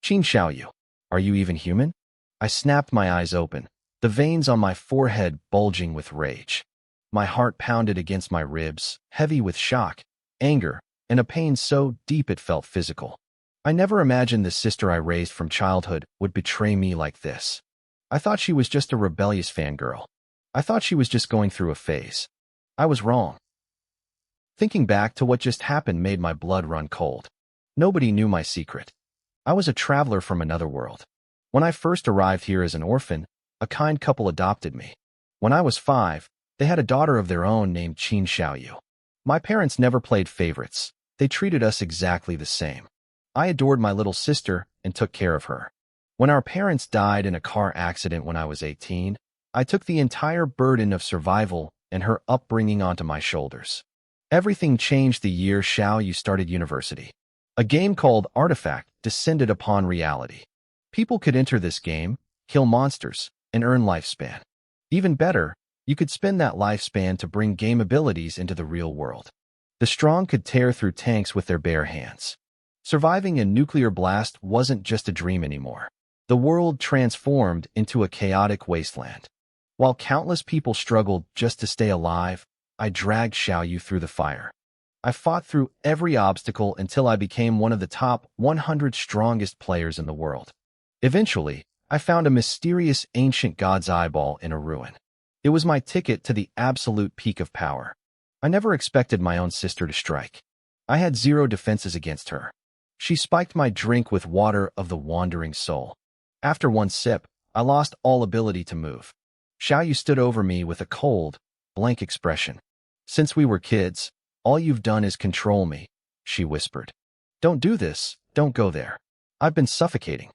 Qin Xiaoyu, are you even human? I snapped my eyes open, the veins on my forehead bulging with rage. My heart pounded against my ribs, heavy with shock, anger, and a pain so deep it felt physical. I never imagined the sister I raised from childhood would betray me like this. I thought she was just a rebellious fangirl. I thought she was just going through a phase. I was wrong. Thinking back to what just happened made my blood run cold. Nobody knew my secret. I was a traveler from another world. When I first arrived here as an orphan, a kind couple adopted me. When I was 5, they had a daughter of their own named Qin Xiaoyu. My parents never played favorites. They treated us exactly the same. I adored my little sister and took care of her. When our parents died in a car accident when I was 18, I took the entire burden of survival and her upbringing onto my shoulders. Everything changed the year Xiaoyu started university. A game called Artifact descended upon reality. People could enter this game, kill monsters, and earn lifespan. Even better, you could spend that lifespan to bring game abilities into the real world. The strong could tear through tanks with their bare hands. Surviving a nuclear blast wasn't just a dream anymore. The world transformed into a chaotic wasteland. While countless people struggled just to stay alive, I dragged Xiaoyu through the fire. I fought through every obstacle until I became one of the top 100 strongest players in the world. Eventually, I found a mysterious ancient god's eyeball in a ruin. It was my ticket to the absolute peak of power. I never expected my own sister to strike. I had zero defenses against her. She spiked my drink with water of the wandering soul. After one sip, I lost all ability to move. Xiaoyu stood over me with a cold, blank expression. Since we were kids, all you've done is control me, she whispered. Don't do this, don't go there. I've been suffocating.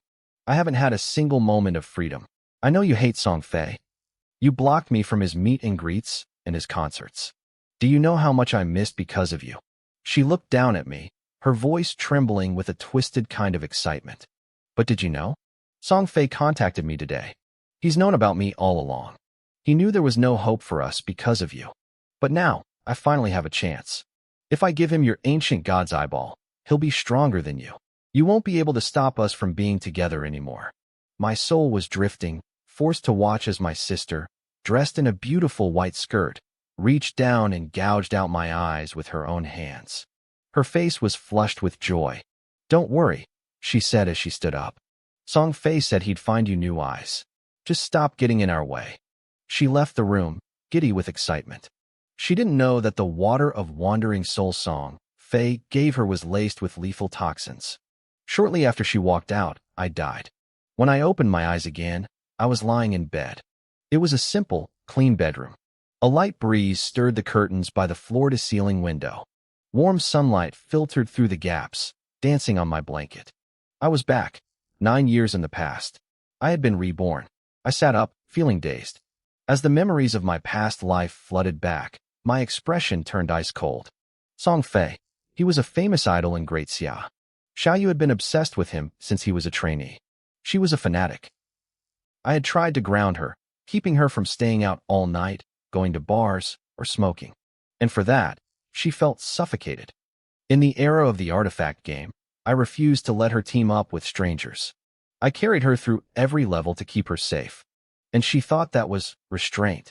I haven't had a single moment of freedom. I know you hate Song Fei. You blocked me from his meet and greets and his concerts. Do you know how much I missed because of you? She looked down at me, her voice trembling with a twisted kind of excitement. But did you know? Song Fei contacted me today. He's known about me all along. He knew there was no hope for us because of you. But now, I finally have a chance. If I give him your ancient god's eyeball, he'll be stronger than you. You won't be able to stop us from being together anymore. My soul was drifting, forced to watch as my sister, dressed in a beautiful white skirt, reached down and gouged out my eyes with her own hands. Her face was flushed with joy. Don't worry, she said as she stood up. Song Fei said he'd find you new eyes. Just stop getting in our way. She left the room, giddy with excitement. She didn't know that the water of wandering soul Song Fei gave her was laced with lethal toxins. Shortly after she walked out, I died. When I opened my eyes again, I was lying in bed. It was a simple, clean bedroom. A light breeze stirred the curtains by the floor-to-ceiling window. Warm sunlight filtered through the gaps, dancing on my blanket. I was back, 9 years in the past. I had been reborn. I sat up, feeling dazed. As the memories of my past life flooded back, my expression turned ice cold. Song Fei, he was a famous idol in Great Xia. Xiaoyu had been obsessed with him since he was a trainee. She was a fanatic. I had tried to ground her, keeping her from staying out all night, going to bars, or smoking. And for that, she felt suffocated. In the era of the artifact game, I refused to let her team up with strangers. I carried her through every level to keep her safe. And she thought that was restraint.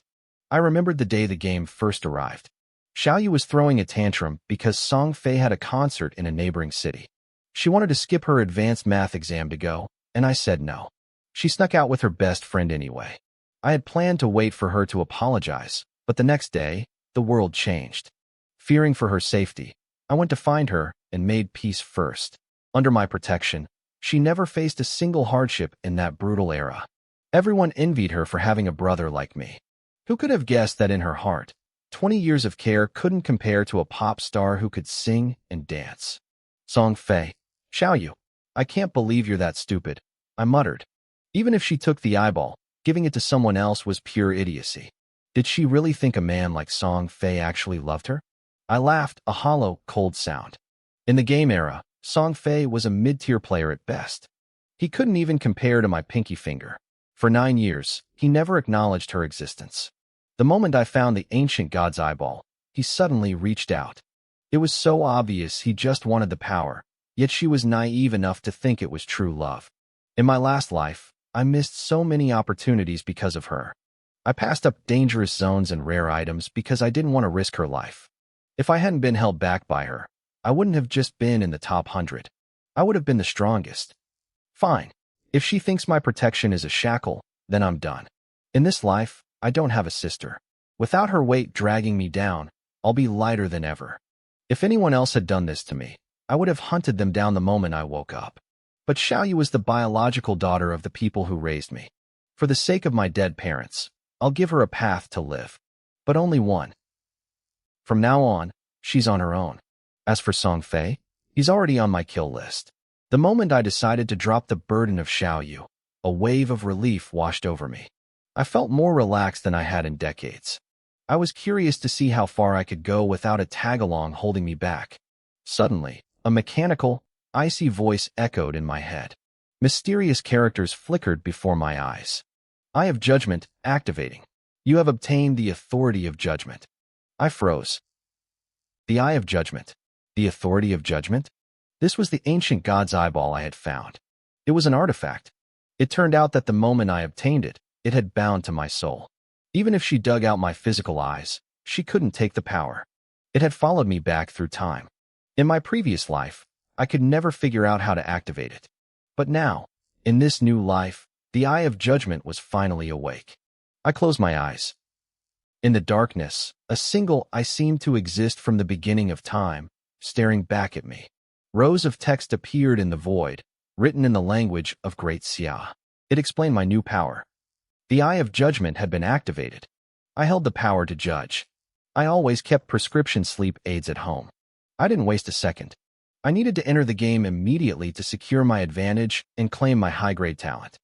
I remembered the day the game first arrived. Xiaoyu was throwing a tantrum because Song Fei had a concert in a neighboring city. She wanted to skip her advanced math exam to go, and I said no. She snuck out with her best friend anyway. I had planned to wait for her to apologize, but the next day, the world changed. Fearing for her safety, I went to find her and made peace first. Under my protection, she never faced a single hardship in that brutal era. Everyone envied her for having a brother like me. Who could have guessed that in her heart, 20 years of care couldn't compare to a pop star who could sing and dance? Song Fei, Xiaoyu, I can't believe you're that stupid, I muttered. Even if she took the eyeball, giving it to someone else was pure idiocy. Did she really think a man like Song Fei actually loved her? I laughed, a hollow, cold sound. In the game era, Song Fei was a mid-tier player at best. He couldn't even compare to my pinky finger. For 9 years, he never acknowledged her existence. The moment I found the ancient god's eyeball, he suddenly reached out. It was so obvious he just wanted the power, yet she was naive enough to think it was true love. In my last life, I missed so many opportunities because of her. I passed up dangerous zones and rare items because I didn't want to risk her life. If I hadn't been held back by her, I wouldn't have just been in the top 100. I would have been the strongest. Fine. If she thinks my protection is a shackle, then I'm done. In this life, I don't have a sister. Without her weight dragging me down, I'll be lighter than ever. If anyone else had done this to me, I would have hunted them down the moment I woke up. But Xiaoyu was the biological daughter of the people who raised me. For the sake of my dead parents, I'll give her a path to live. But only one. From now on, she's on her own. As for Song Fei, he's already on my kill list. The moment I decided to drop the burden of Xiaoyu, a wave of relief washed over me. I felt more relaxed than I had in decades. I was curious to see how far I could go without a tag-along holding me back. Suddenly, a mechanical, icy voice echoed in my head. Mysterious characters flickered before my eyes. Eye of Judgment activating. You have obtained the authority of judgment. I froze. The Eye of Judgment. The authority of judgment? This was the ancient god's eyeball I had found. It was an artifact. It turned out that the moment I obtained it, it had bound to my soul. Even if she dug out my physical eyes, she couldn't take the power. It had followed me back through time. In my previous life, I could never figure out how to activate it. But now, in this new life, the Eye of Judgment was finally awake. I closed my eyes. In the darkness, a single eye seemed to exist from the beginning of time, staring back at me. Rows of text appeared in the void, written in the language of Great Xia. It explained my new power. The Eye of Judgment had been activated. I held the power to judge. I always kept prescription sleep aids at home. I didn't waste a second. I needed to enter the game immediately to secure my advantage and claim my high-grade talent.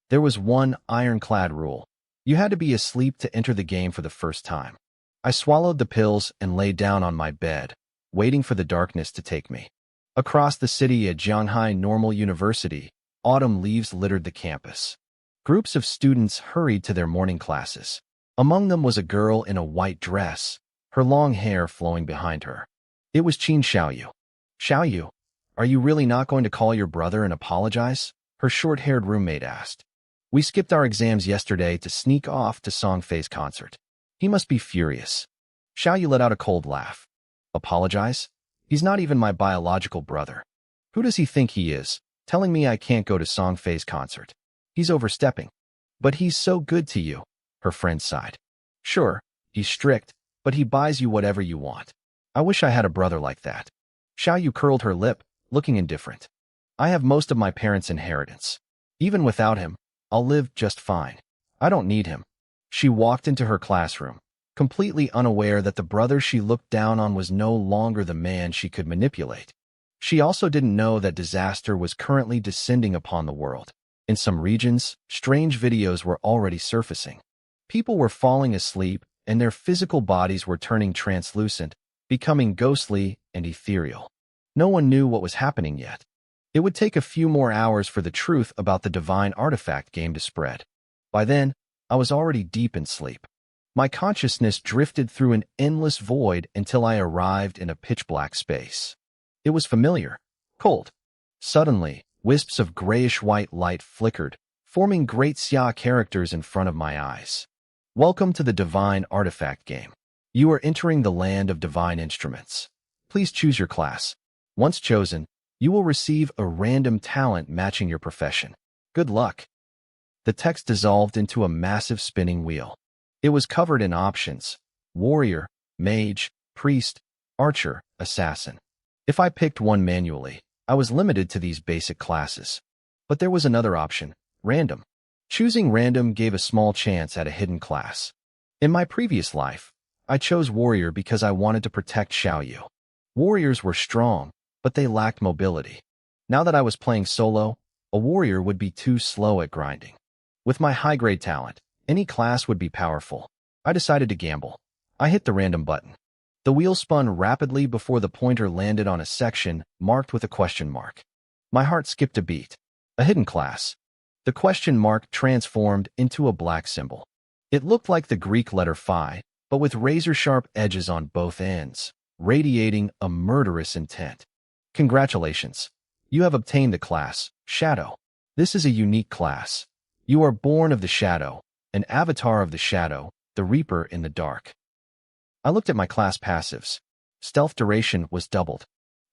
There was one ironclad rule. You had to be asleep to enter the game for the first time. I swallowed the pills and lay down on my bed, waiting for the darkness to take me. Across the city at Jianghai Normal University, autumn leaves littered the campus. Groups of students hurried to their morning classes. Among them was a girl in a white dress, her long hair flowing behind her. It was Qin Xiaoyu. Xiaoyu, are you really not going to call your brother and apologize? Her short-haired roommate asked. We skipped our exams yesterday to sneak off to Song Fei's concert. He must be furious. Xiaoyu let out a cold laugh. Apologize? He's not even my biological brother. Who does he think he is, telling me I can't go to Song Fei's concert? He's overstepping. But he's so good to you, her friend sighed. Sure, he's strict, but he buys you whatever you want. I wish I had a brother like that. Xiaoyu curled her lip, looking indifferent. I have most of my parents' inheritance. Even without him, I'll live just fine. I don't need him. She walked into her classroom, completely unaware that the brother she looked down on was no longer the man she could manipulate. She also didn't know that disaster was currently descending upon the world. In some regions, strange videos were already surfacing. People were falling asleep, and their physical bodies were turning translucent, becoming ghostly and ethereal. No one knew what was happening yet. It would take a few more hours for the truth about the divine artifact game to spread. By then, I was already deep in sleep. My consciousness drifted through an endless void until I arrived in a pitch-black space. It was familiar, cold. Suddenly, wisps of grayish-white light flickered, forming Great Xia characters in front of my eyes. Welcome to the Divine Artifact game. You are entering the land of divine instruments. Please choose your class. Once chosen, you will receive a random talent matching your profession. Good luck. The text dissolved into a massive spinning wheel. It was covered in options: warrior, mage, priest, archer, assassin. If I picked one manually, I was limited to these basic classes. But there was another option: random. Choosing random gave a small chance at a hidden class. In my previous life, I chose warrior because I wanted to protect Xiaoyu. Warriors were strong, but they lacked mobility. Now that I was playing solo, a warrior would be too slow at grinding. With my high-grade talent, any class would be powerful. I decided to gamble. I hit the random button. The wheel spun rapidly before the pointer landed on a section marked with a question mark. My heart skipped a beat. A hidden class. The question mark transformed into a black symbol. It looked like the Greek letter phi, but with razor-sharp edges on both ends, radiating a murderous intent. Congratulations. You have obtained the class, Shadow. This is a unique class. You are born of the Shadow, an avatar of the Shadow, the Reaper in the dark. I looked at my class passives. Stealth duration was doubled.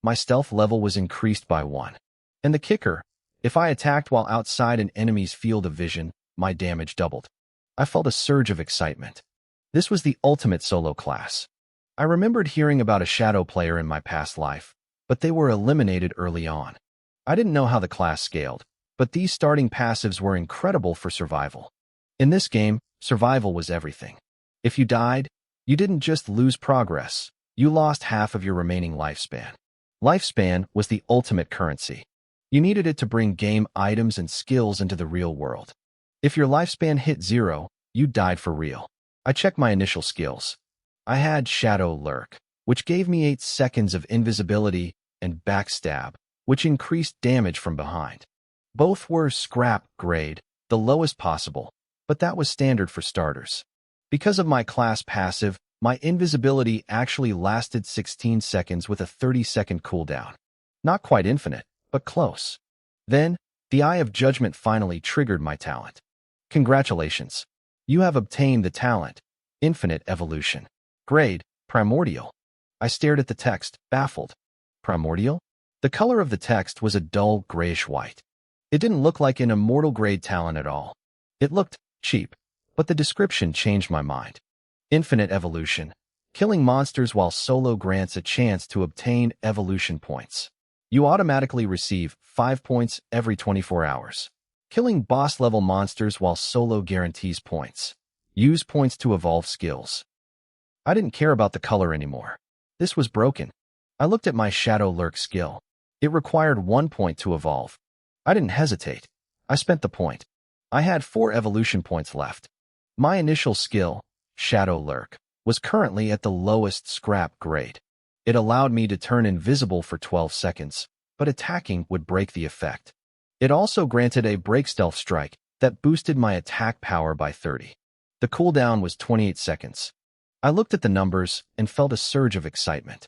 My stealth level was increased by 1. And the kicker, if I attacked while outside an enemy's field of vision, my damage doubled. I felt a surge of excitement. This was the ultimate solo class. I remembered hearing about a Shadow player in my past life, but they were eliminated early on. I didn't know how the class scaled, but these starting passives were incredible for survival. In this game, survival was everything. If you died, you didn't just lose progress, you lost half of your remaining lifespan. Lifespan was the ultimate currency. You needed it to bring game items and skills into the real world. If your lifespan hit 0, you died for real. I checked my initial skills. I had Shadow Lurk, which gave me 8 seconds of invisibility, and Backstab, which increased damage from behind. Both were scrap grade, the lowest possible, but that was standard for starters. Because of my class passive, my invisibility actually lasted 16 seconds with a 30-second cooldown. Not quite infinite, but close. Then, the Eye of Judgment finally triggered my talent. Congratulations. You have obtained the talent, Infinite Evolution. Grade, Primordial. I stared at the text, baffled. Primordial? The color of the text was a dull grayish-white. It didn't look like an immortal grade talent at all. It looked cheap, but the description changed my mind. Infinite Evolution. Killing monsters while solo grants a chance to obtain evolution points. You automatically receive 5 points every 24 hours. Killing boss-level monsters while solo guarantees points. Use points to evolve skills. I didn't care about the color anymore. This was broken. I looked at my Shadow Lurk skill. It required 1 point to evolve. I didn't hesitate. I spent the point. I had 4 evolution points left. My initial skill, Shadow Lurk, was currently at the lowest scrap grade. It allowed me to turn invisible for 12 seconds, but attacking would break the effect. It also granted a break stealth strike that boosted my attack power by 30. The cooldown was 28 seconds. I looked at the numbers and felt a surge of excitement.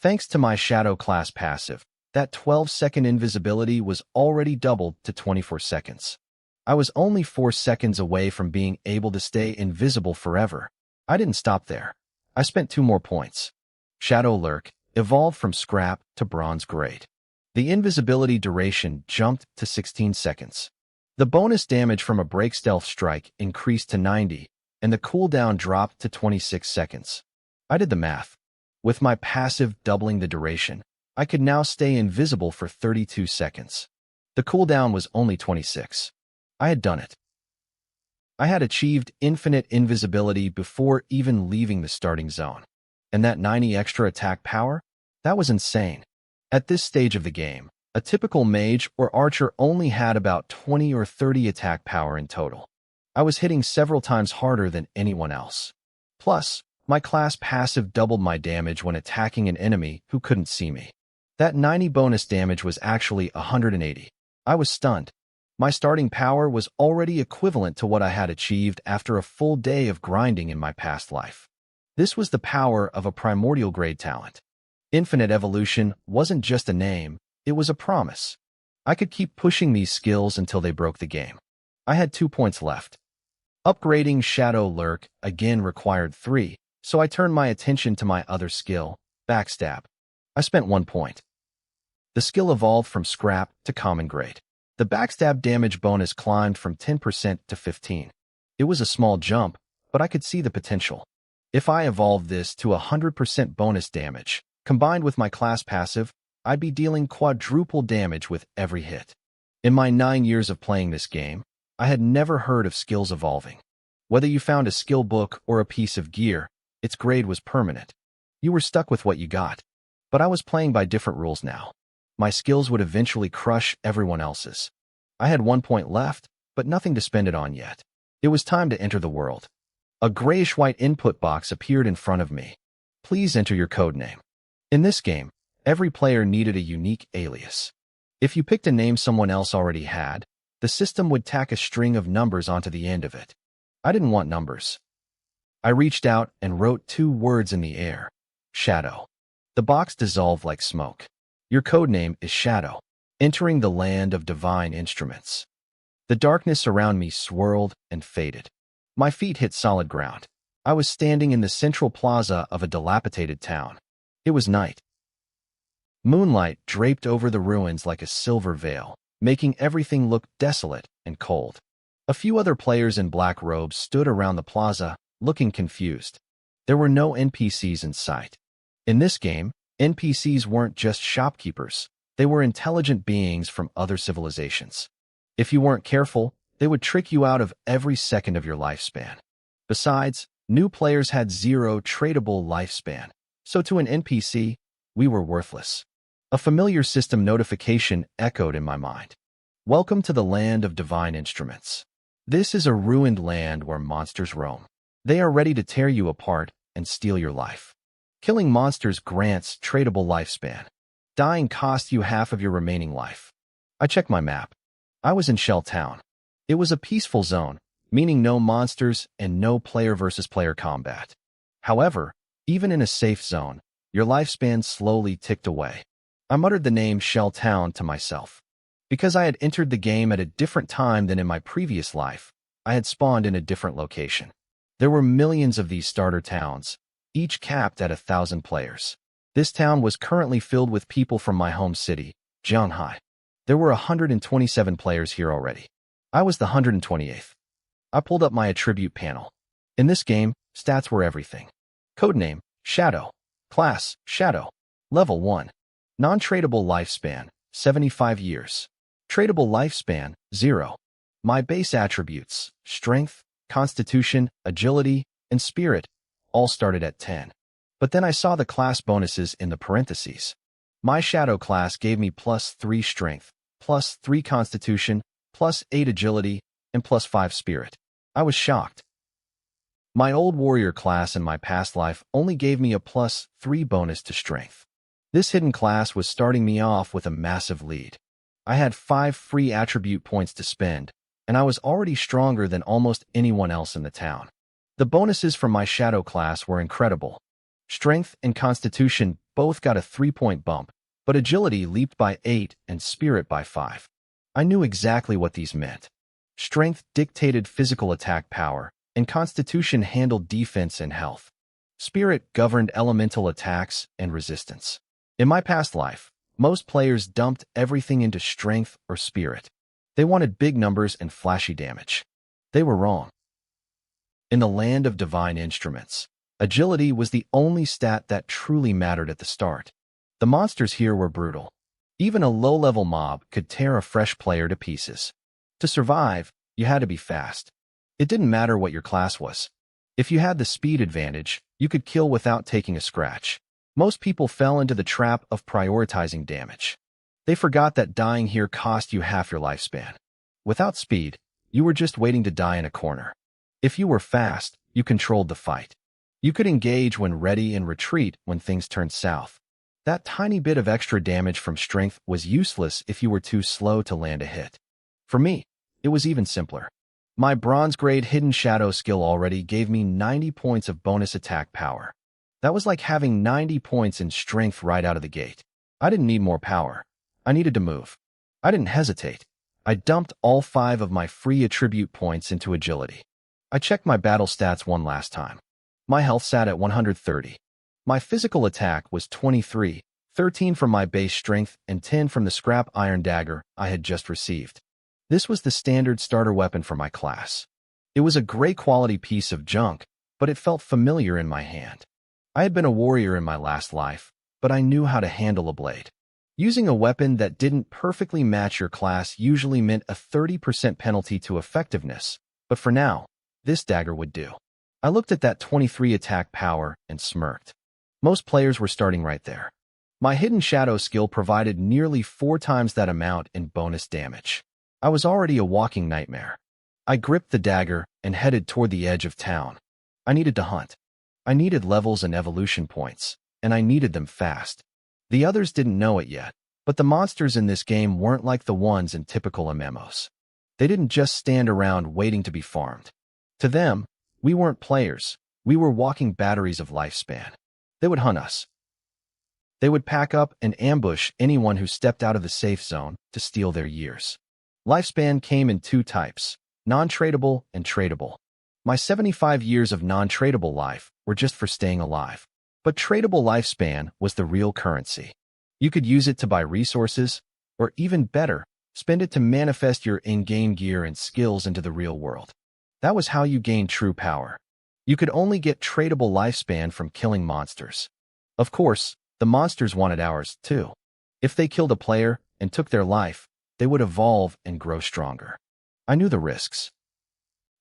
Thanks to my Shadow class passive, that 12-second invisibility was already doubled to 24 seconds. I was only 4 seconds away from being able to stay invisible forever. I didn't stop there. I spent 2 more points. Shadow Lurk evolved from scrap to bronze grade. The invisibility duration jumped to 16 seconds. The bonus damage from a break stealth strike increased to 90, and the cooldown dropped to 26 seconds. I did the math. With my passive doubling the duration, I could now stay invisible for 32 seconds. The cooldown was only 26. I had done it. I had achieved infinite invisibility before even leaving the starting zone. And that 90 extra attack power? That was insane. At this stage of the game, a typical mage or archer only had about 20 or 30 attack power in total. I was hitting several times harder than anyone else. Plus, my class passive doubled my damage when attacking an enemy who couldn't see me. That 90 bonus damage was actually 180. I was stunned. My starting power was already equivalent to what I had achieved after a full day of grinding in my past life. This was the power of a primordial grade talent. Infinite Evolution wasn't just a name, it was a promise. I could keep pushing these skills until they broke the game. I had 2 points left. Upgrading Shadow Lurk again required 3, so I turned my attention to my other skill, Backstab. I spent 1 point. The skill evolved from scrap to common grade. The backstab damage bonus climbed from 10% to 15%. It was a small jump, but I could see the potential. If I evolved this to 100% bonus damage, combined with my class passive, I'd be dealing quadruple damage with every hit. In my 9 years of playing this game, I had never heard of skills evolving. Whether you found a skill book or a piece of gear, its grade was permanent. You were stuck with what you got. But I was playing by different rules now. My skills would eventually crush everyone else's. I had 1 point left, but nothing to spend it on yet. It was time to enter the world. A grayish-white input box appeared in front of me. Please enter your code name. In this game, every player needed a unique alias. If you picked a name someone else already had, the system would tack a string of numbers onto the end of it. I didn't want numbers. I reached out and wrote 2 words in the air. Shadow. The box dissolved like smoke. Your codename is Shadow. entering the land of divine instruments. The darkness around me swirled and faded. My feet hit solid ground. I was standing in the central plaza of a dilapidated town. It was night. Moonlight draped over the ruins like a silver veil, making everything look desolate and cold. A few other players in black robes stood around the plaza, looking confused. There were no NPCs in sight. In this game, NPCs weren't just shopkeepers. They were intelligent beings from other civilizations. If you weren't careful, they would trick you out of every second of your lifespan. Besides, new players had zero tradable lifespan, so to an NPC, we were worthless. A familiar system notification echoed in my mind. Welcome to the land of divine instruments. This is a ruined land where monsters roam. They are ready to tear you apart and steal your life. Killing monsters grants tradable lifespan. Dying costs you half of your remaining life. I checked my map. I was in Shell Town. It was a peaceful zone, meaning no monsters and no player versus player combat. However, even in a safe zone, your lifespan slowly ticked away. I muttered the name Shell Town to myself. Because I had entered the game at a different time than in my previous life, I had spawned in a different location. There were millions of these starter towns, each capped at 1,000 players. This town was currently filled with people from my home city, Jianhai. There were 127 players here already. I was the 128th. I pulled up my attribute panel. In this game, stats were everything. Codename, Shadow. Class, Shadow. Level 1. Non-tradable lifespan, 75 years. Tradable lifespan, 0. My base attributes, Strength, Constitution, Agility, and Spirit, all started at 10. But then I saw the class bonuses in the parentheses. My Shadow class gave me +3 Strength, +3 Constitution, +8 Agility, and +5 Spirit. I was shocked. My old Warrior class in my past life only gave me a +3 bonus to Strength. This hidden class was starting me off with a massive lead. I had 5 free attribute points to spend, and I was already stronger than almost anyone else in the town. The bonuses from my Shadow class were incredible. Strength and Constitution both got a 3-point bump, but Agility leaped by 8 and Spirit by 5. I knew exactly what these meant. Strength dictated physical attack power, and Constitution handled defense and health. Spirit governed elemental attacks and resistance. In my past life, most players dumped everything into Strength or Spirit. They wanted big numbers and flashy damage. They were wrong. In the land of divine instruments, Agility was the only stat that truly mattered at the start. The monsters here were brutal. Even a low-level mob could tear a fresh player to pieces. To survive, you had to be fast. It didn't matter what your class was. If you had the speed advantage, you could kill without taking a scratch. Most people fell into the trap of prioritizing damage. They forgot that dying here cost you half your lifespan. Without speed, you were just waiting to die in a corner. If you were fast, you controlled the fight. You could engage when ready and retreat when things turned south. That tiny bit of extra damage from Strength was useless if you were too slow to land a hit. For me, it was even simpler. My bronze grade Hidden Shadow skill already gave me 90 points of bonus attack power. That was like having 90 points in Strength right out of the gate. I didn't need more power. I needed to move. I didn't hesitate. I dumped all 5 of my free attribute points into Agility. I checked my battle stats one last time. My health sat at 130. My physical attack was 23, 13 from my base strength and 10 from the scrap iron dagger I had just received. This was the standard starter weapon for my class. It was a great quality piece of junk, but it felt familiar in my hand. I had been a warrior in my last life, but I knew how to handle a blade. Using a weapon that didn't perfectly match your class usually meant a 30% penalty to effectiveness, but for now, this dagger would do. I looked at that 23 attack power and smirked. Most players were starting right there. My Hidden Shadow skill provided nearly 4 times that amount in bonus damage. I was already a walking nightmare. I gripped the dagger and headed toward the edge of town. I needed to hunt. I needed levels and evolution points, and I needed them fast. The others didn't know it yet, but the monsters in this game weren't like the ones in typical MMOs. They didn't just stand around waiting to be farmed. To them, we weren't players. We were walking batteries of lifespan. They would hunt us. They would pack up and ambush anyone who stepped out of the safe zone to steal their years. Lifespan came in two types, non-tradable and tradable. My 75 years of non-tradable life were just for staying alive. But tradable lifespan was the real currency. You could use it to buy resources, or even better, spend it to manifest your in-game gear and skills into the real world. That was how you gained true power. You could only get tradable lifespan from killing monsters. Of course, the monsters wanted ours too. If they killed a player and took their life, they would evolve and grow stronger. I knew the risks.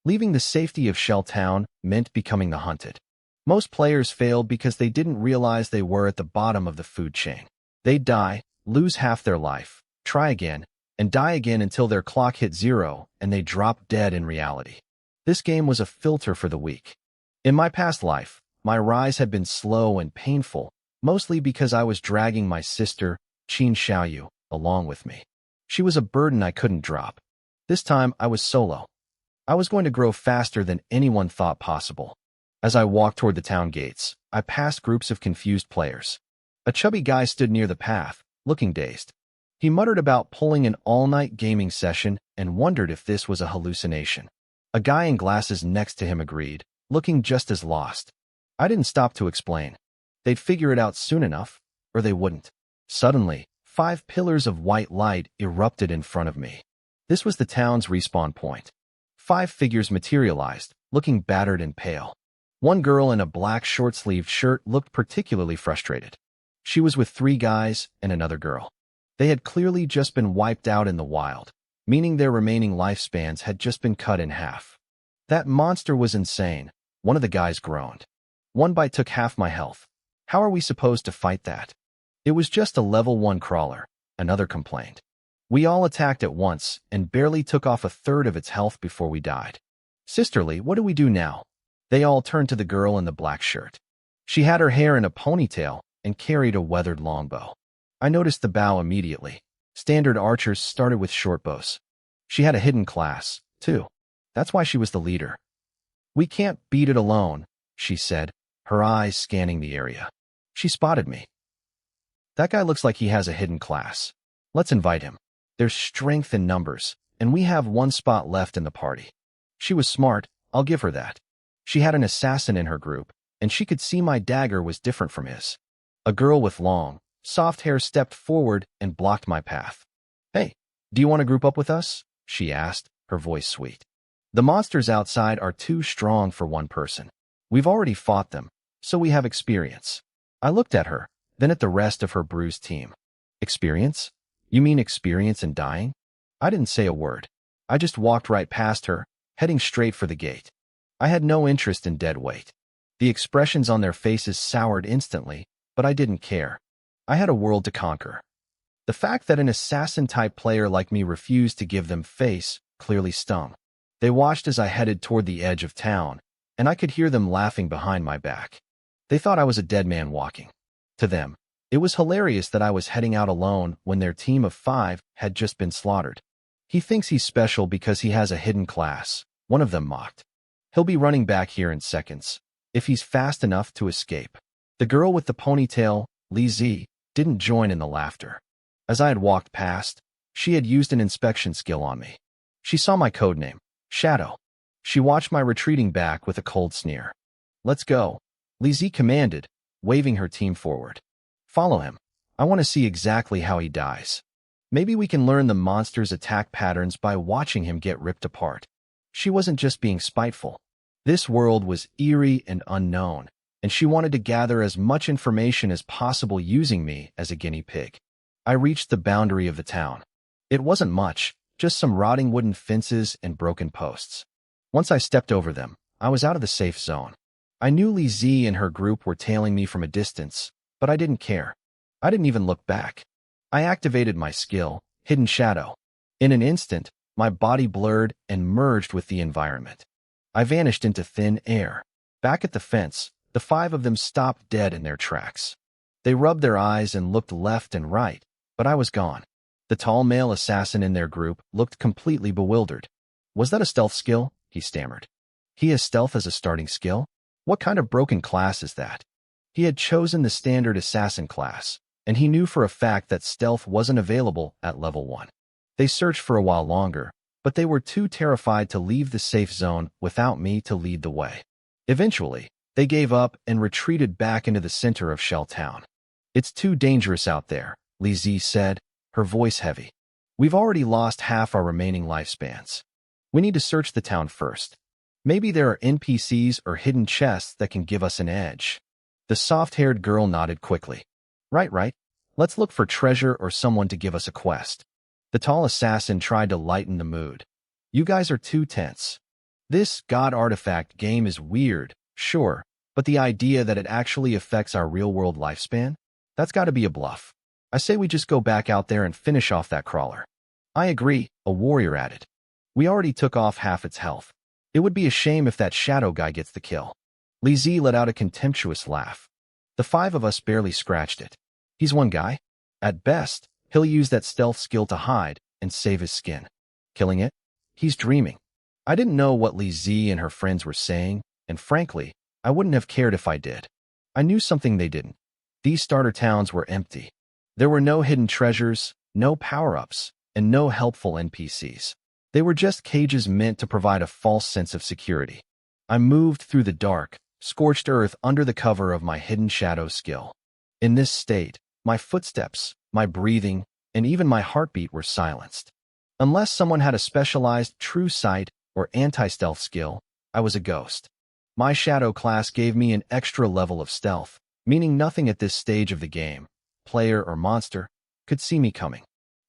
Leaving the safety of Shell Town meant becoming the hunted. Most players failed because they didn't realize they were at the bottom of the food chain. They'd die, lose half their life, try again, and die again until their clock hit zero and they dropped dead in reality. This game was a filter for the weak. In my past life, my rise had been slow and painful, mostly because I was dragging my sister, Qin Xiaoyu, along with me. She was a burden I couldn't drop. This time, I was solo. I was going to grow faster than anyone thought possible. As I walked toward the town gates, I passed groups of confused players. A chubby guy stood near the path, looking dazed. He muttered about pulling an all-night gaming session and wondered if this was a hallucination. A guy in glasses next to him agreed, looking just as lost. I didn't stop to explain. They'd figure it out soon enough, or they wouldn't. Suddenly, 5 pillars of white light erupted in front of me. This was the town's respawn point. 5 figures materialized, looking battered and pale. One girl in a black short-sleeved shirt looked particularly frustrated. She was with 3 guys and another girl. They had clearly just been wiped out in the wild, meaning their remaining lifespans had just been cut in half. That monster was insane, one of the guys groaned. One bite took half my health. How are we supposed to fight that? It was just a level 1 crawler, another complained. We all attacked at once and barely took off a third of its health before we died. Sisterly, what do we do now? They all turned to the girl in the black shirt. She had her hair in a ponytail and carried a weathered longbow. I noticed the bow immediately. Standard archers started with short bows. She had a hidden class, too. That's why she was the leader. We can't beat it alone, she said, her eyes scanning the area. She spotted me. That guy looks like he has a hidden class. Let's invite him. There's strength in numbers, and we have 1 spot left in the party. She was smart, I'll give her that. She had an assassin in her group, and she could see my dagger was different from his. A girl with long, soft hair stepped forward and blocked my path. Hey, do you want to group up with us? She asked, her voice sweet. The monsters outside are too strong for one person. We've already fought them, so we have experience. I looked at her, then at the rest of her bruised team. Experience? You mean experience in dying? I didn't say a word. I just walked right past her, heading straight for the gate. I had no interest in dead weight. The expressions on their faces soured instantly, but I didn't care. I had a world to conquer. The fact that an assassin-type player like me refused to give them face clearly stung. They watched as I headed toward the edge of town, and I could hear them laughing behind my back. They thought I was a dead man walking. To them, it was hilarious that I was heading out alone when their team of 5 had just been slaughtered. He thinks he's special because he has a hidden class, one of them mocked. He'll be running back here in seconds, if he's fast enough to escape. The girl with the ponytail, Li Zi, didn't join in the laughter. As I had walked past, she had used an inspection skill on me. She saw my codename, Shadow. She watched my retreating back with a cold sneer. Let's go, Li Zi commanded, waving her team forward. Follow him. I want to see exactly how he dies. Maybe we can learn the monster's attack patterns by watching him get ripped apart. She wasn't just being spiteful. This world was eerie and unknown, and she wanted to gather as much information as possible using me as a guinea pig. I reached the boundary of the town. It wasn't much, just some rotting wooden fences and broken posts. Once I stepped over them, I was out of the safe zone. I knew Li Zi and her group were tailing me from a distance, but I didn't care. I didn't even look back. I activated my skill, Hidden Shadow. In an instant, my body blurred and merged with the environment. I vanished into thin air. Back at the fence, the 5 of them stopped dead in their tracks. They rubbed their eyes and looked left and right, but I was gone. The tall male assassin in their group looked completely bewildered. Was that a stealth skill? He stammered. He has stealth as a starting skill? What kind of broken class is that? He had chosen the standard assassin class, and he knew for a fact that stealth wasn't available at level 1. They searched for a while longer, but they were too terrified to leave the safe zone without me to lead the way. Eventually, they gave up and retreated back into the center of Shell Town. "It's too dangerous out there," Li Zi said, her voice heavy. "We've already lost half our remaining lifespans. We need to search the town first. Maybe there are NPCs or hidden chests that can give us an edge." The soft-haired girl nodded quickly. Right. Let's look for treasure or someone to give us a quest." The tall assassin tried to lighten the mood. "You guys are too tense. This God artifact game is weird, sure, but the idea that it actually affects our real-world lifespan? That's got to be a bluff. I say we just go back out there and finish off that crawler." "I agree," a warrior added. "We already took off half its health. It would be a shame if that shadow guy gets the kill." Li Zi let out a contemptuous laugh. "The 5 of us barely scratched it. He's one guy. At best, he'll use that stealth skill to hide and save his skin. Killing it? He's dreaming." I didn't know what Li Zi and her friends were saying, and frankly, I wouldn't have cared if I did. I knew something they didn't. These starter towns were empty. There were no hidden treasures, no power-ups, and no helpful NPCs. They were just cages meant to provide a false sense of security. I moved through the dark, scorched earth under the cover of my hidden shadow skill. In this state, my footsteps, my breathing, and even my heartbeat were silenced. Unless someone had a specialized true sight or anti-stealth skill, I was a ghost. My shadow class gave me an extra level of stealth, meaning nothing at this stage of the game, player or monster, could see me coming.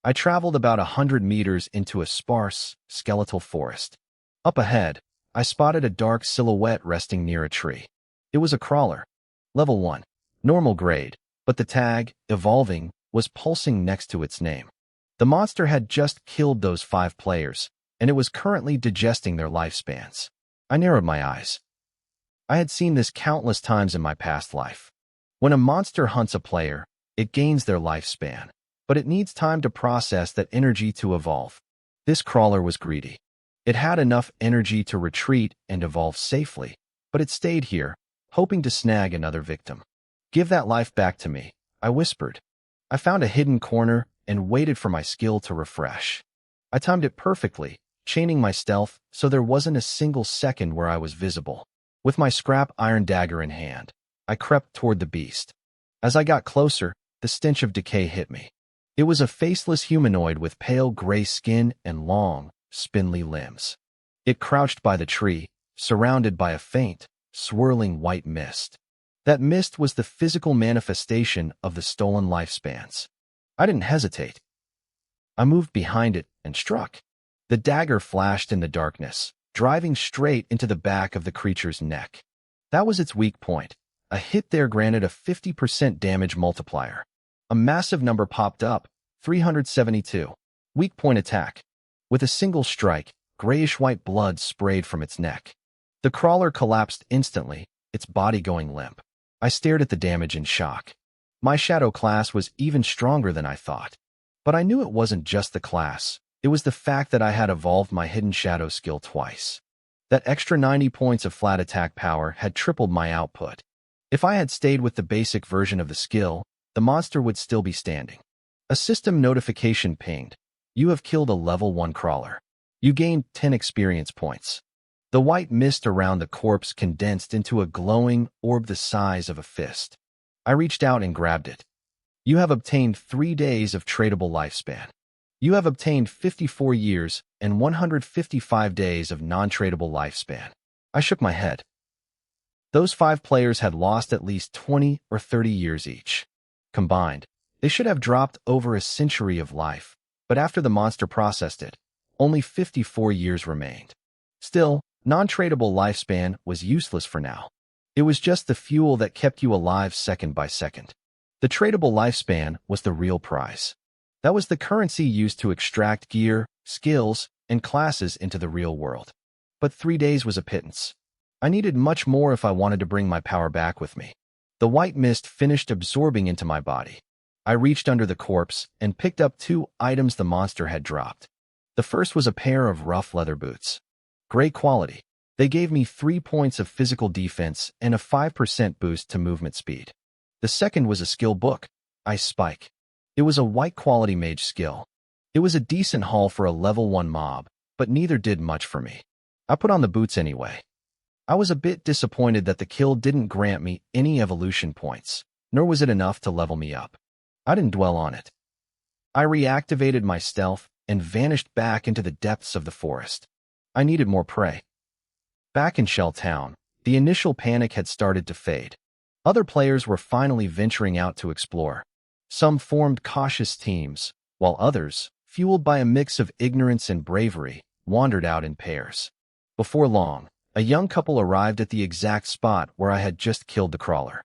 I traveled about 100 meters into a sparse, skeletal forest. Up ahead, I spotted a dark silhouette resting near a tree. It was a crawler. Level 1. Normal grade, but the tag, evolving, was pulsing next to its name. The monster had just killed those 5 players, and it was currently digesting their lifespans. I narrowed my eyes. I had seen this countless times in my past life. When a monster hunts a player, it gains their lifespan, but it needs time to process that energy to evolve. This crawler was greedy. It had enough energy to retreat and evolve safely, but it stayed here, hoping to snag another victim. "Give that life back to me," I whispered. I found a hidden corner and waited for my skill to refresh. I timed it perfectly, chaining my stealth so there wasn't a single second where I was visible. With my scrap iron dagger in hand, I crept toward the beast. As I got closer, the stench of decay hit me. It was a faceless humanoid with pale gray skin and long, spindly limbs. It crouched by the tree, surrounded by a faint, swirling white mist. That mist was the physical manifestation of the stolen lifespans. I didn't hesitate. I moved behind it and struck. The dagger flashed in the darkness, driving straight into the back of the creature's neck. That was its weak point. A hit there granted a 50% damage multiplier. A massive number popped up, 372. Weak point attack. With a single strike, grayish-white blood sprayed from its neck. The crawler collapsed instantly, its body going limp. I stared at the damage in shock. My shadow class was even stronger than I thought. But I knew it wasn't just the class. It was the fact that I had evolved my hidden shadow skill twice. That extra 90 points of flat attack power had tripled my output. If I had stayed with the basic version of the skill, the monster would still be standing. A system notification pinged. "You have killed a level 1 crawler. You gained 10 experience points." The white mist around the corpse condensed into a glowing orb the size of a fist. I reached out and grabbed it. "You have obtained 3 days of tradable lifespan. You have obtained 54 years and 155 days of non-tradable lifespan." I shook my head. Those 5 players had lost at least 20 or 30 years each. Combined, they should have dropped over a century of life, but after the monster processed it, only 54 years remained. Still, non-tradable lifespan was useless for now. It was just the fuel that kept you alive second by second. The tradable lifespan was the real prize. That was the currency used to extract gear, skills, and classes into the real world. But 3 days was a pittance. I needed much more if I wanted to bring my power back with me. The white mist finished absorbing into my body. I reached under the corpse and picked up 2 items the monster had dropped. The first was a pair of rough leather boots. Great quality. They gave me 3 points of physical defense and a 5% boost to movement speed. The second was a skill book. Ice Spike. It was a white quality mage skill. It was a decent haul for a level 1 mob, but neither did much for me. I put on the boots anyway. I was a bit disappointed that the kill didn't grant me any evolution points, nor was it enough to level me up. I didn't dwell on it. I reactivated my stealth and vanished back into the depths of the forest. I needed more prey. Back in Shell Town, the initial panic had started to fade. Other players were finally venturing out to explore. Some formed cautious teams, while others, fueled by a mix of ignorance and bravery, wandered out in pairs. Before long, a young couple arrived at the exact spot where I had just killed the crawler.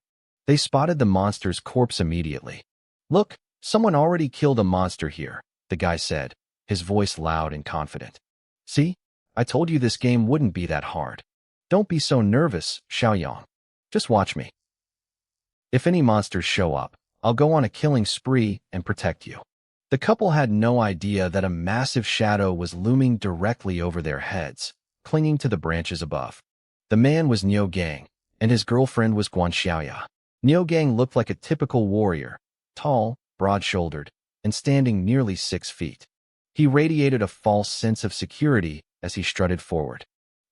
They spotted the monster's corpse immediately. "Look, someone already killed a monster here," the guy said, his voice loud and confident. "See? I told you this game wouldn't be that hard. Don't be so nervous, Xiaoyang. Just watch me. If any monsters show up, I'll go on a killing spree and protect you." The couple had no idea that a massive shadow was looming directly over their heads, clinging to the branches above. The man was Niu Gang, and his girlfriend was Guan Xiaoya. Niu Gang looked like a typical warrior, tall, broad-shouldered, and standing nearly 6 feet. He radiated a false sense of security as he strutted forward.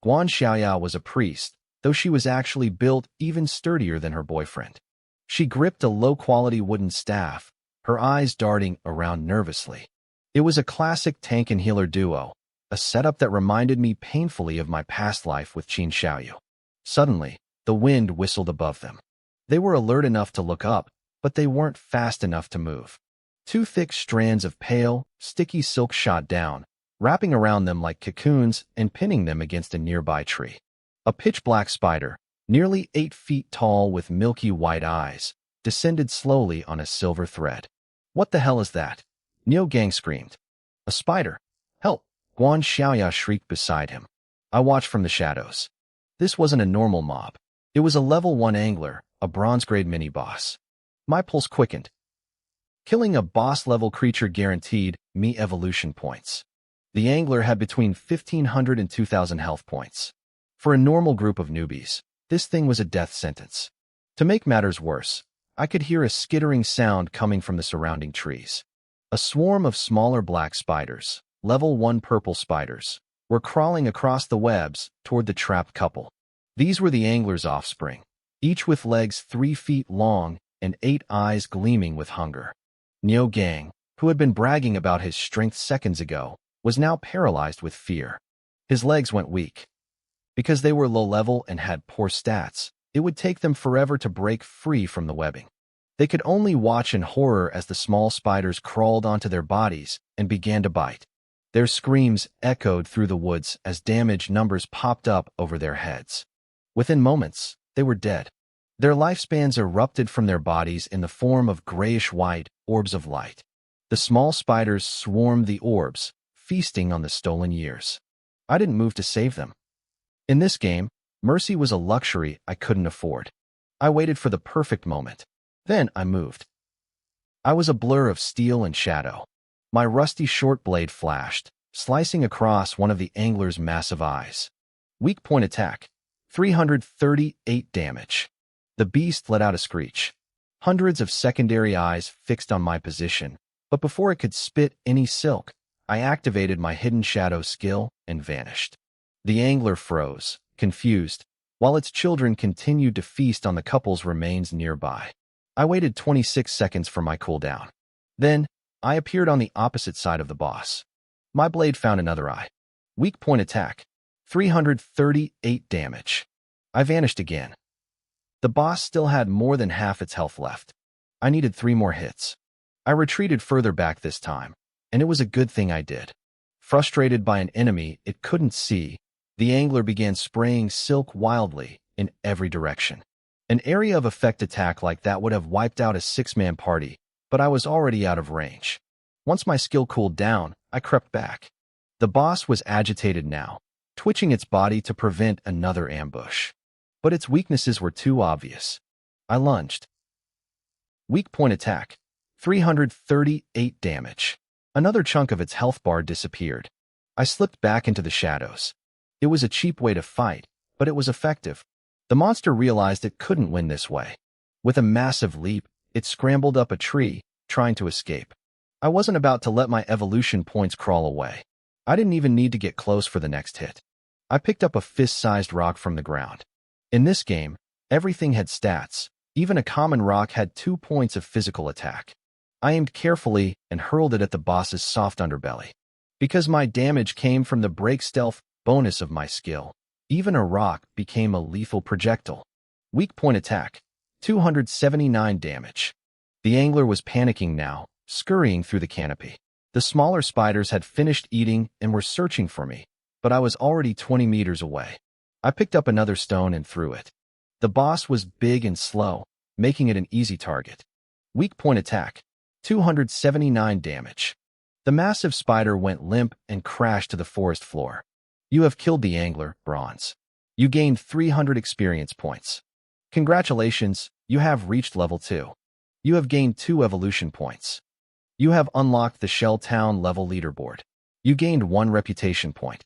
Guan Xiaoya was a priest, though she was actually built even sturdier than her boyfriend. She gripped a low-quality wooden staff, her eyes darting around nervously. It was a classic tank and healer duo, a setup that reminded me painfully of my past life with Qin Xiaoyu. Suddenly, the wind whistled above them. They were alert enough to look up, but they weren't fast enough to move. 2 thick strands of pale, sticky silk shot down, wrapping around them like cocoons and pinning them against a nearby tree. A pitch-black spider, nearly 8 feet tall with milky white eyes, descended slowly on a silver thread. "What the hell is that?" Niu Gang screamed. "A spider! Help!" Guan Xiaoya shrieked beside him. I watched from the shadows. This wasn't a normal mob. It was a level 1 angler, a bronze-grade mini-boss. My pulse quickened. Killing a boss-level creature guaranteed me evolution points. The angler had between 1,500 and 2,000 health points. For a normal group of newbies, this thing was a death sentence. To make matters worse, I could hear a skittering sound coming from the surrounding trees. A swarm of smaller black spiders, level 1 purple spiders, were crawling across the webs toward the trapped couple. These were the angler's offspring, each with legs 3 feet long and 8 eyes gleaming with hunger. Niu Gang, who had been bragging about his strength seconds ago, was now paralyzed with fear. His legs went weak. Because they were low level and had poor stats, it would take them forever to break free from the webbing. They could only watch in horror as the small spiders crawled onto their bodies and began to bite. Their screams echoed through the woods as damage numbers popped up over their heads. Within moments, they were dead. Their lifespans erupted from their bodies in the form of grayish-white orbs of light. The small spiders swarmed the orbs, feasting on the stolen years. I didn't move to save them. In this game, mercy was a luxury I couldn't afford. I waited for the perfect moment. Then I moved. I was a blur of steel and shadow. My rusty short blade flashed, slicing across one of the angler's massive eyes. Weak point attack. 338 damage. The beast let out a screech. Hundreds of secondary eyes fixed on my position, but before it could spit any silk, I activated my hidden shadow skill and vanished. The angler froze, confused, while its children continued to feast on the couple's remains nearby. I waited 26 seconds for my cooldown. Then, I appeared on the opposite side of the boss. My blade found another eye. Weak point attack. 338 damage. I vanished again. The boss still had more than half its health left. I needed 3 more hits. I retreated further back this time, and it was a good thing I did. Frustrated by an enemy it couldn't see, the angler began spraying silk wildly in every direction. An area of effect attack like that would have wiped out a 6-man party, but I was already out of range. Once my skill cooled down, I crept back. The boss was agitated now, twitching its body to prevent another ambush. But its weaknesses were too obvious. I lunged. Weak point attack. 338 damage. Another chunk of its health bar disappeared. I slipped back into the shadows. It was a cheap way to fight, but it was effective. The monster realized it couldn't win this way. With a massive leap, It scrambled up a tree, trying to escape. I wasn't about to let my evolution points crawl away. I didn't even need to get close for the next hit. I picked up a fist-sized rock from the ground. In this game, everything had stats. Even a common rock had 2 points of physical attack. I aimed carefully and hurled it at the boss's soft underbelly. Because my damage came from the break stealth bonus of my skill, even a rock became a lethal projectile. Weak point attack, 279 damage. The angler was panicking now, scurrying through the canopy. The smaller spiders had finished eating and were searching for me, but I was already 20 meters away. I picked up another stone and threw it. The boss was big and slow, making it an easy target. Weak point attack, 279 damage. The massive spider went limp and crashed to the forest floor. You have killed the angler, bronze. You gained 300 experience points. Congratulations, you have reached level 2. You have gained 2 evolution points. You have unlocked the Shell Town level leaderboard. You gained 1 reputation point.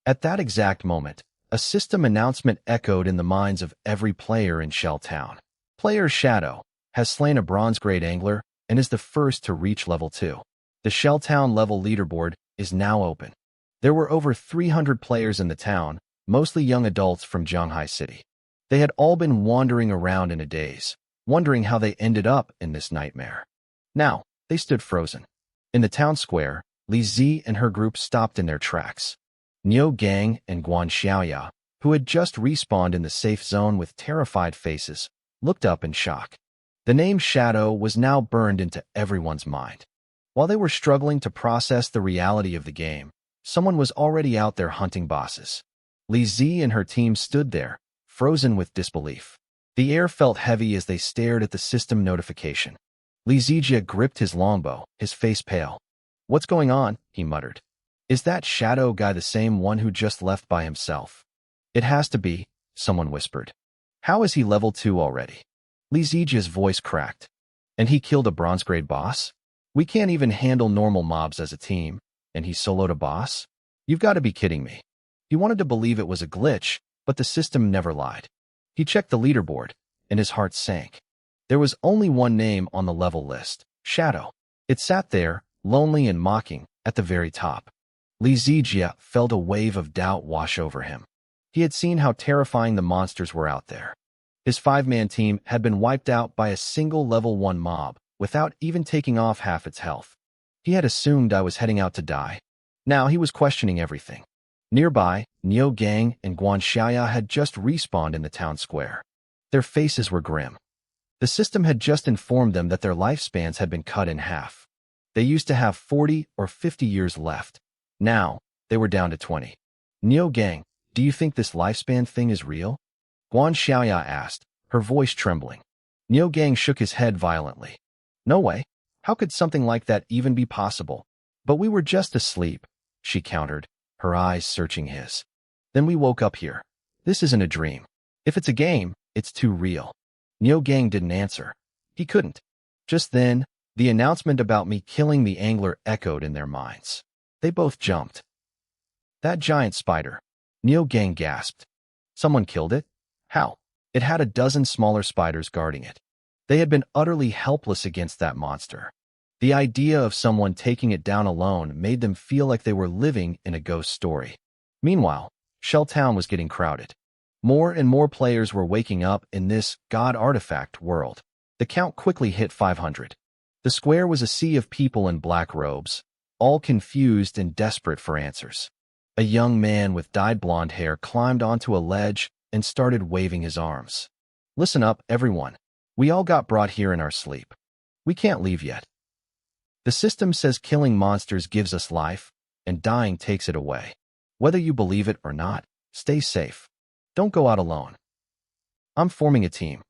At that exact moment, a system announcement echoed in the minds of every player in Shell Town. Player Shadow has slain a bronze-grade angler and is the first to reach level 2. The Shell Town level leaderboard is now open. There were over 300 players in the town, mostly young adults from Shanghai City. They had all been wandering around in a daze, wondering how they ended up in this nightmare. Now, they stood frozen. In the town square, Li Zi and her group stopped in their tracks. Niu Gang and Guan Xiaoya, who had just respawned in the safe zone with terrified faces, looked up in shock. The name Shadow was now burned into everyone's mind. While they were struggling to process the reality of the game, someone was already out there hunting bosses. Li Zi and her team stood there, frozen with disbelief. The air felt heavy as they stared at the system notification. Li Zijia gripped his longbow, his face pale. "What's going on?" he muttered. "Is that Shadow guy the same one who just left by himself?" "It has to be," someone whispered. "How is he level 2 already?" Li Zijia's voice cracked. "And he killed a bronze-grade boss? We can't even handle normal mobs as a team, and he soloed a boss? You've got to be kidding me." He wanted to believe it was a glitch, but the system never lied. He checked the leaderboard, and his heart sank. There was only one name on the level list, Shadow. It sat there, lonely and mocking, at the very top. Li Zijia felt a wave of doubt wash over him. He had seen how terrifying the monsters were out there. His 5-man team had been wiped out by a single level 1 mob, without even taking off half its health. He had assumed I was heading out to die. Now he was questioning everything. Nearby, Niu Gang and Guan Xiaoya had just respawned in the town square. Their faces were grim. The system had just informed them that their lifespans had been cut in half. They used to have 40 or 50 years left. Now, they were down to 20. "Niu Gang, do you think this lifespan thing is real?" Guan Xiaoya asked, her voice trembling. Niu Gang shook his head violently. "No way. How could something like that even be possible?" "But we were just asleep," she countered, her eyes searching his. "Then we woke up here. This isn't a dream. If it's a game, it's too real." Niu Gang didn't answer. He couldn't. Just then, the announcement about me killing the angler echoed in their minds. They both jumped. "That giant spider," Niu Gang gasped. "Someone killed it? How?" It had a dozen smaller spiders guarding it. They had been utterly helpless against that monster. The idea of someone taking it down alone made them feel like they were living in a ghost story. Meanwhile, Shell Town was getting crowded. More and more players were waking up in this god artifact world. The count quickly hit 500. The square was a sea of people in black robes, all confused and desperate for answers. A young man with dyed blonde hair climbed onto a ledge and started waving his arms. "Listen up, everyone. We all got brought here in our sleep. We can't leave yet. The system says killing monsters gives us life, and dying takes it away. Whether you believe it or not, stay safe. Don't go out alone. I'm forming a team.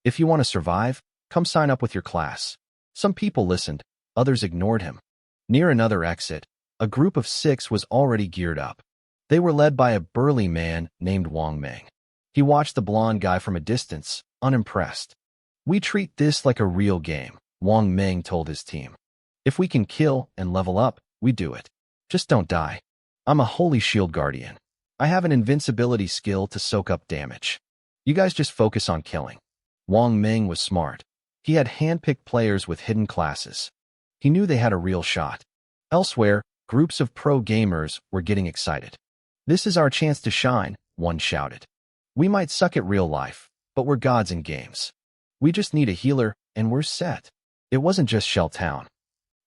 If you want to survive, come sign up with your class." Some people listened, others ignored him. Near another exit, a group of 6 was already geared up. They were led by a burly man named Wang Meng. He watched the blonde guy from a distance, unimpressed. "We treat this like a real game," Wang Meng told his team. "If we can kill and level up, we do it. Just don't die. I'm a holy shield guardian. I have an invincibility skill to soak up damage. You guys just focus on killing." Wang Meng was smart. He had handpicked players with hidden classes. He knew they had a real shot. Elsewhere, groups of pro gamers were getting excited. "This is our chance to shine," one shouted. "We might suck at real life, but we're gods in games. We just need a healer, and we're set." It wasn't just Shell Town.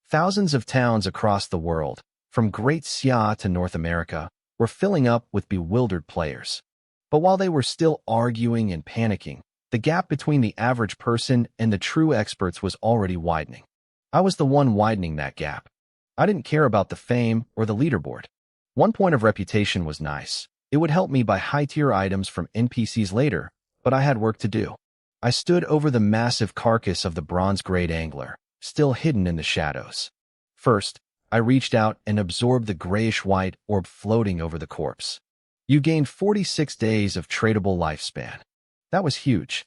Thousands of towns across the world, from Great Xia to North America, were filling up with bewildered players. But while they were still arguing and panicking, the gap between the average person and the true experts was already widening. I was the one widening that gap. I didn't care about the fame or the leaderboard. 1 point of reputation was nice. It would help me buy high-tier items from NPCs later, but I had work to do. I stood over the massive carcass of the bronze-grade angler, still hidden in the shadows. First, I reached out and absorbed the grayish-white orb floating over the corpse. You gained 46 days of tradable lifespan. That was huge.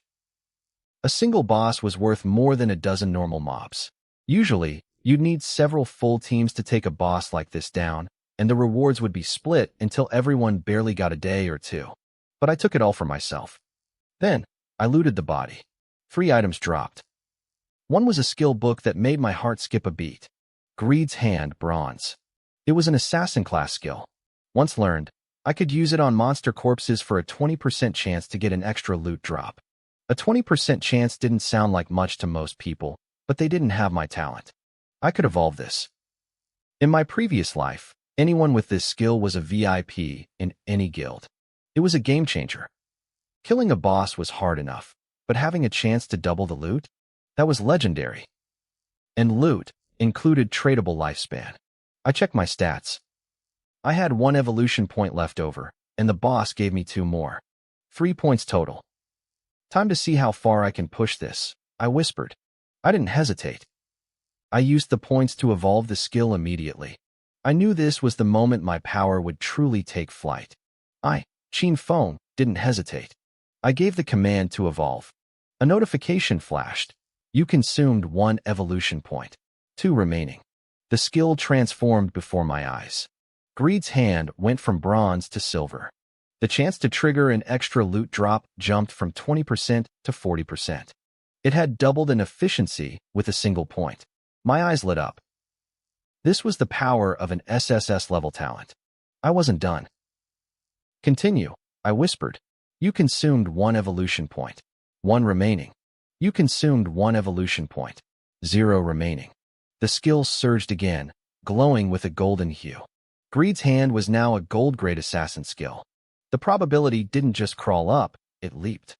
A single boss was worth more than a dozen normal mobs. Usually, you'd need several full teams to take a boss like this down, and the rewards would be split until everyone barely got a day or two. But I took it all for myself. Then, I looted the body. 3 items dropped. One was a skill book that made my heart skip a beat. Greed's Hand, bronze. It was an assassin class skill. Once learned, I could use it on monster corpses for a 20% chance to get an extra loot drop. A 20% chance didn't sound like much to most people, but they didn't have my talent. I could evolve this. In my previous life, anyone with this skill was a VIP in any guild. It was a game changer. Killing a boss was hard enough, but having a chance to double the loot? That was legendary. And loot included tradable lifespan. I checked my stats. I had 1 evolution point left over, and the boss gave me 2 more. 3 points total. "Time to see how far I can push this," I whispered. I didn't hesitate. I used the points to evolve the skill immediately. I knew this was the moment my power would truly take flight. Chin Phone, didn't hesitate. I gave the command to evolve. A notification flashed. You consumed 1 evolution point. 2 remaining. The skill transformed before my eyes. Greed's Hand went from bronze to silver. The chance to trigger an extra loot drop jumped from 20% to 40%. It had doubled in efficiency with a single point. My eyes lit up. This was the power of an SSS-level talent. I wasn't done. "Continue," I whispered. You consumed 1 evolution point. 1 remaining. You consumed 1 evolution point. 0 remaining. The skill surged again, glowing with a golden hue. Greed's Hand was now a gold-grade assassin skill. The probability didn't just crawl up, it leaped.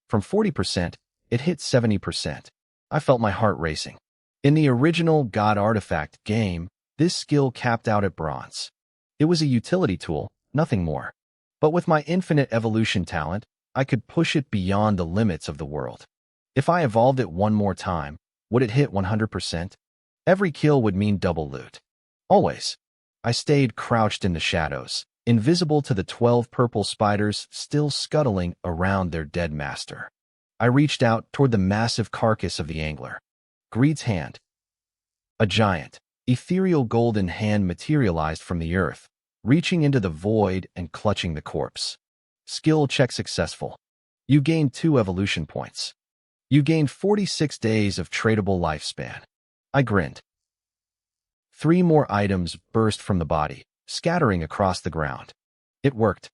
From 40%, it hit 70%. I felt my heart racing. In the original God Artifact game, this skill capped out at bronze. It was a utility tool, nothing more. But with my infinite evolution talent, I could push it beyond the limits of the world. If I evolved it 1 more time, would it hit 100%? Every kill would mean double loot. Always. I stayed crouched in the shadows, invisible to the 12 purple spiders still scuttling around their dead master. I reached out toward the massive carcass of the angler. Greed's Hand. A giant, ethereal golden hand materialized from the earth, reaching into the void and clutching the corpse. Skill check successful. You gained 2 evolution points. You gained 46 days of tradable lifespan. I grinned. 3 more items burst from the body, scattering across the ground. It worked.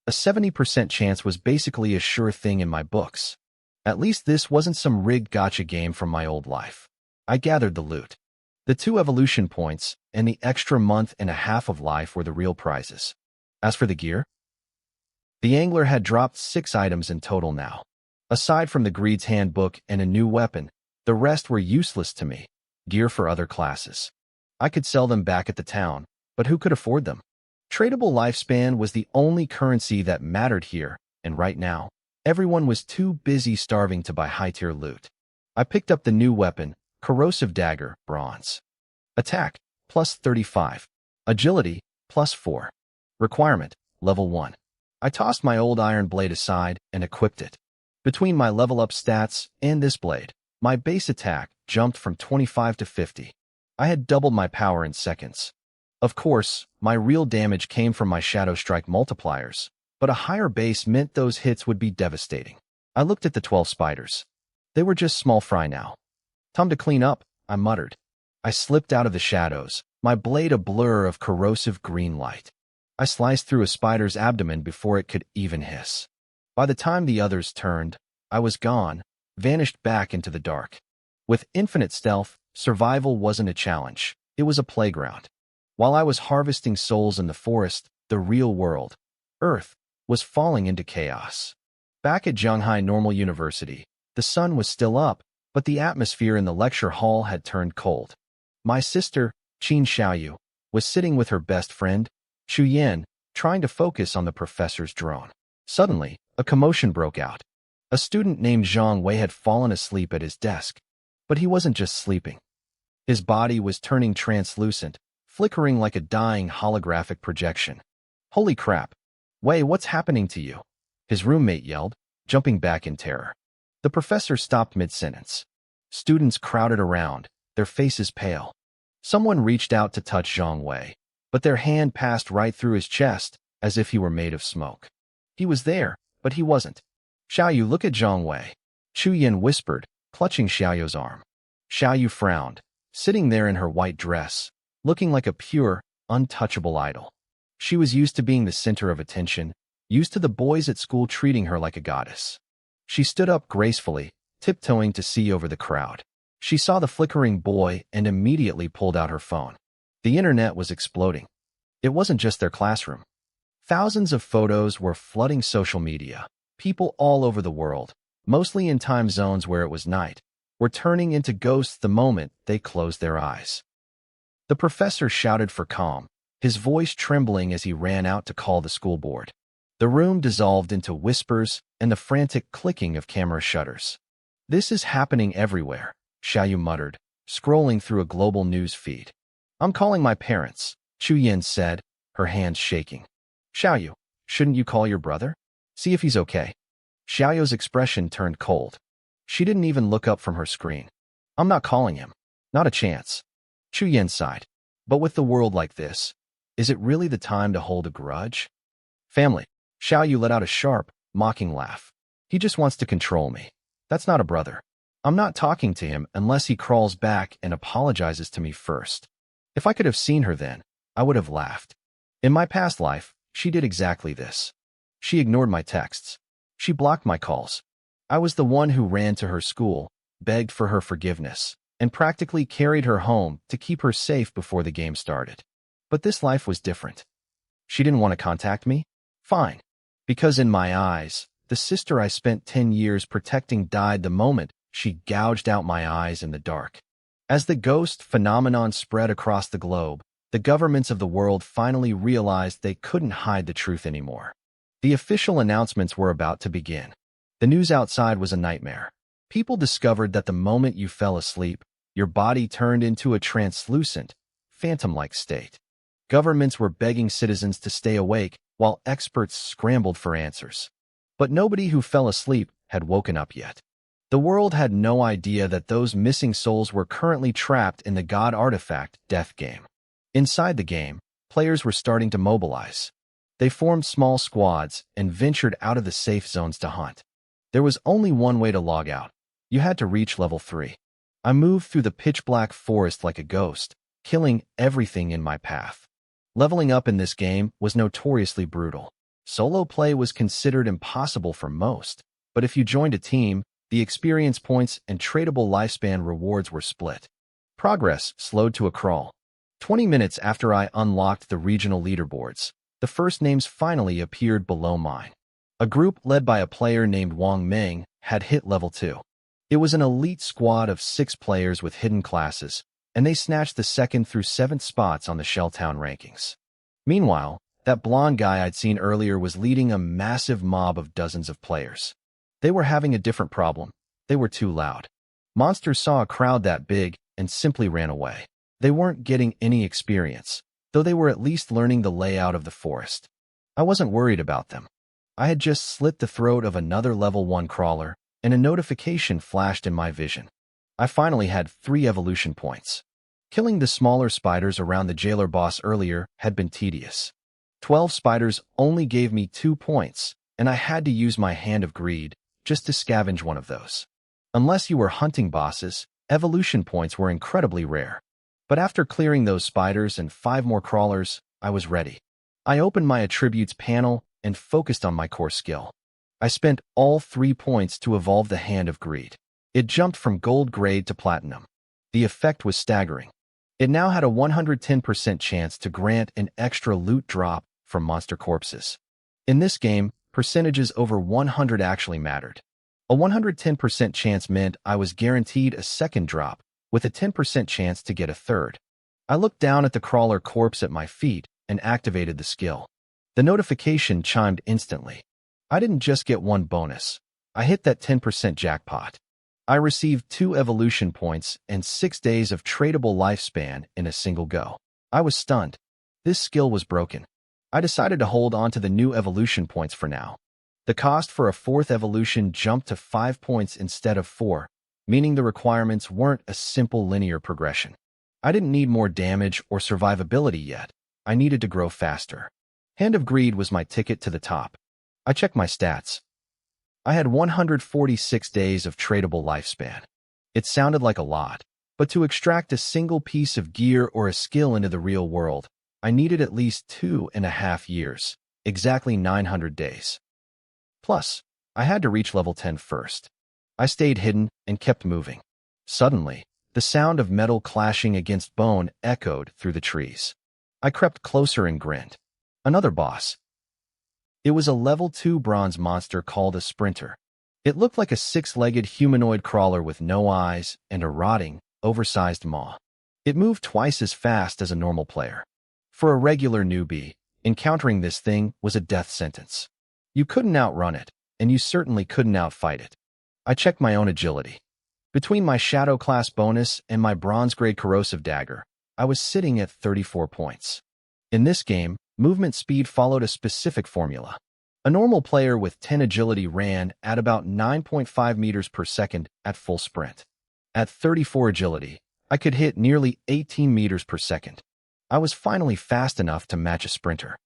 A 70% chance was basically a sure thing in my books. At least this wasn't some rigged gacha game from my old life. I gathered the loot. The 2 evolution points and the extra month and a half of life were the real prizes. As for the gear, the angler had dropped 6 items in total now. Aside from the Greed's Hand book and a new weapon, the rest were useless to me. Gear for other classes. I could sell them back at the town, but who could afford them? Tradable lifespan was the only currency that mattered here, and right now, everyone was too busy starving to buy high-tier loot. I picked up the new weapon, Corrosive Dagger, bronze. Attack, plus 35. Agility, plus 4. Requirement, level 1. I tossed my old iron blade aside and equipped it. Between my level-up stats and this blade, my base attack jumped from 25 to 50. I had doubled my power in seconds. Of course, my real damage came from my Shadow Strike multipliers, but a higher base meant those hits would be devastating. I looked at the 12 spiders. They were just small fry now. Time to clean up, I muttered. I slipped out of the shadows, my blade a blur of corrosive green light. I sliced through a spider's abdomen before it could even hiss. By the time the others turned, I was gone, vanished back into the dark. With infinite stealth, survival wasn't a challenge. It was a playground. While I was harvesting souls in the forest, the real world, Earth, was falling into chaos. Back at Zhonghai Normal University, the sun was still up, but the atmosphere in the lecture hall had turned cold. My sister, Qin Xiaoyu, was sitting with her best friend, Xu Yan, trying to focus on the professor's drone. Suddenly, a commotion broke out. A student named Zhang Wei had fallen asleep at his desk. But he wasn't just sleeping. His body was turning translucent, flickering like a dying holographic projection. Holy crap! Wei, what's happening to you? His roommate yelled, jumping back in terror. The professor stopped mid-sentence. Students crowded around, their faces pale. Someone reached out to touch Zhang Wei, but their hand passed right through his chest, as if he were made of smoke. He was there, but he wasn't. Xiaoyu, look at Zhang Wei. Chu Yin whispered, clutching Xiaoyu's arm. Xiaoyu frowned, sitting there in her white dress, looking like a pure, untouchable idol. She was used to being the center of attention, used to the boys at school treating her like a goddess. She stood up gracefully, tiptoeing to see over the crowd. She saw the flickering boy and immediately pulled out her phone. The internet was exploding. It wasn't just their classroom. Thousands of photos were flooding social media. People all over the world, mostly in time zones where it was night, were turning into ghosts the moment they closed their eyes. The professor shouted for calm, his voice trembling as he ran out to call the school board. The room dissolved into whispers and the frantic clicking of camera shutters. This is happening everywhere, Xiaoyu muttered, scrolling through a global news feed. I'm calling my parents, Chu Yin said, her hands shaking. Xiaoyu, shouldn't you call your brother? See if he's okay. Xiaoyu's expression turned cold. She didn't even look up from her screen. I'm not calling him. Not a chance. Chu Yin sighed. But with the world like this, is it really the time to hold a grudge? Family. Xiaoyu let out a sharp, mocking laugh. He just wants to control me. That's not a brother. I'm not talking to him unless he crawls back and apologizes to me first. If I could have seen her then, I would have laughed. In my past life, she did exactly this. She ignored my texts. She blocked my calls. I was the one who ran to her school, begged for her forgiveness, and practically carried her home to keep her safe before the game started. But this life was different. She didn't want to contact me? Fine. Because in my eyes, the sister I spent 10 years protecting died the moment she gouged out my eyes in the dark. As the ghost phenomenon spread across the globe, the governments of the world finally realized they couldn't hide the truth anymore. The official announcements were about to begin. The news outside was a nightmare. People discovered that the moment you fell asleep, your body turned into a translucent, phantom-like state. Governments were begging citizens to stay awake while experts scrambled for answers. But nobody who fell asleep had woken up yet. The world had no idea that those missing souls were currently trapped in the God Artifact death game. Inside the game, players were starting to mobilize. They formed small squads and ventured out of the safe zones to hunt. There was only one way to log out. You had to reach level 3. I moved through the pitch-black forest like a ghost, killing everything in my path. Leveling up in this game was notoriously brutal. Solo play was considered impossible for most, but if you joined a team, the experience points and tradable lifespan rewards were split. Progress slowed to a crawl. 20 minutes after I unlocked the regional leaderboards, the first names finally appeared below mine. A group led by a player named Wang Meng had hit level 2. It was an elite squad of 6 players with hidden classes, and they snatched the 2nd through 7th spots on the Shelltown rankings. Meanwhile, that blonde guy I'd seen earlier was leading a massive mob of dozens of players. They were having a different problem. They were too loud. Monsters saw a crowd that big and simply ran away. They weren't getting any experience, though they were at least learning the layout of the forest. I wasn't worried about them. I had just slit the throat of another level 1 crawler, and a notification flashed in my vision. I finally had 3 evolution points. Killing the smaller spiders around the jailer boss earlier had been tedious. 12 spiders only gave me 2 points, and I had to use my hand of greed just to scavenge one of those. Unless you were hunting bosses, evolution points were incredibly rare. But after clearing those spiders and 5 more crawlers, I was ready. I opened my attributes panel and focused on my core skill. I spent all 3 points to evolve the Hand of Greed. It jumped from gold grade to platinum. The effect was staggering. It now had a 110% chance to grant an extra loot drop from monster corpses. In this game, percentages over 100 actually mattered. A 110% chance meant I was guaranteed a second drop, with a 10% chance to get a third. I looked down at the crawler corpse at my feet and activated the skill. The notification chimed instantly. I didn't just get 1 bonus. I hit that 10% jackpot. I received 2 evolution points and 6 days of tradable lifespan in a single go. I was stunned. This skill was broken. I decided to hold on to the new evolution points for now. The cost for a 4th evolution jumped to 5 points instead of 4, meaning the requirements weren't a simple linear progression. I didn't need more damage or survivability yet. I needed to grow faster. Hand of Greed was my ticket to the top. I checked my stats. I had 146 days of tradable lifespan. It sounded like a lot, but to extract a single piece of gear or a skill into the real world, I needed at least 2.5 years, exactly 900 days. Plus, I had to reach level 10 first. I stayed hidden and kept moving. Suddenly, the sound of metal clashing against bone echoed through the trees. I crept closer and grinned. Another boss. It was a level 2 bronze monster called a sprinter. It looked like a 6-legged humanoid crawler with no eyes and a rotting, oversized maw. It moved twice as fast as a normal player. For a regular newbie, encountering this thing was a death sentence. You couldn't outrun it, and you certainly couldn't outfight it. I checked my own agility. Between my Shadow class bonus and my bronze grade corrosive dagger, I was sitting at 34 points. In this game, movement speed followed a specific formula. A normal player with 10 agility ran at about 9.5 meters per second at full sprint. At 34 agility, I could hit nearly 18 meters per second. I was finally fast enough to match a sprinter.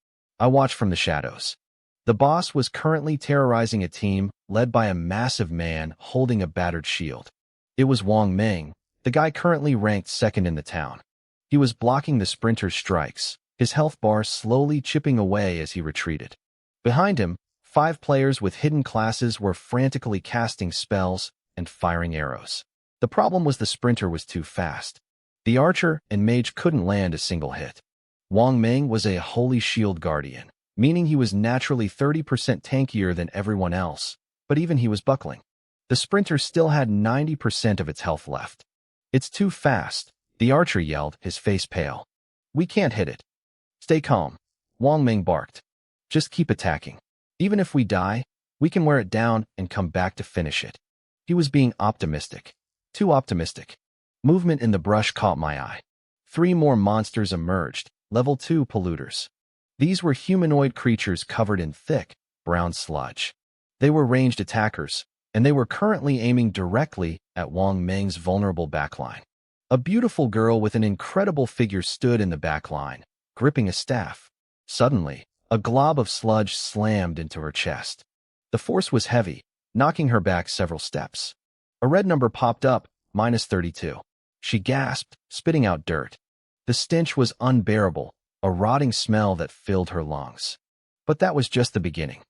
I watched from the shadows. The boss was currently terrorizing a team led by a massive man holding a battered shield. It was Wang Meng, the guy currently ranked 2nd in the town. He was blocking the sprinter's strikes, his health bar slowly chipping away as he retreated. Behind him, 5 players with hidden classes were frantically casting spells and firing arrows. The problem was the sprinter was too fast. The archer and mage couldn't land a single hit. Wang Meng was a holy shield guardian, meaning he was naturally 30% tankier than everyone else, but even he was buckling. The sprinter still had 90% of its health left. "It's too fast," the archer yelled, his face pale. "We can't hit it." "Stay calm," Wang Meng barked. "Just keep attacking. Even if we die, we can wear it down and come back to finish it." He was being optimistic. Too optimistic. Movement in the brush caught my eye. 3 more monsters emerged, level 2 polluters. These were humanoid creatures covered in thick, brown sludge. They were ranged attackers, and they were currently aiming directly at Wang Meng's vulnerable backline. A beautiful girl with an incredible figure stood in the backline, gripping a staff. Suddenly, a glob of sludge slammed into her chest. The force was heavy, knocking her back several steps. A red number popped up, -32. She gasped, spitting out dirt. The stench was unbearable, a rotting smell that filled her lungs. But that was just the beginning.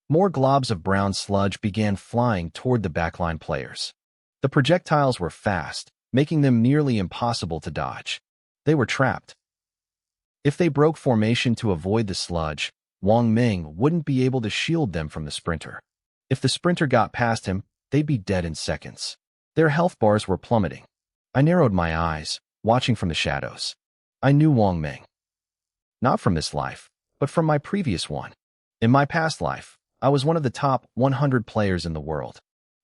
More globs of brown sludge began flying toward the backline players. The projectiles were fast, making them nearly impossible to dodge. They were trapped. If they broke formation to avoid the sludge, Wang Meng wouldn't be able to shield them from the sprinter. If the sprinter got past him, they'd be dead in seconds. Their health bars were plummeting. I narrowed my eyes, watching from the shadows. I knew Wang Meng. Not from this life, but from my previous one. In my past life, I was one of the top 100 players in the world.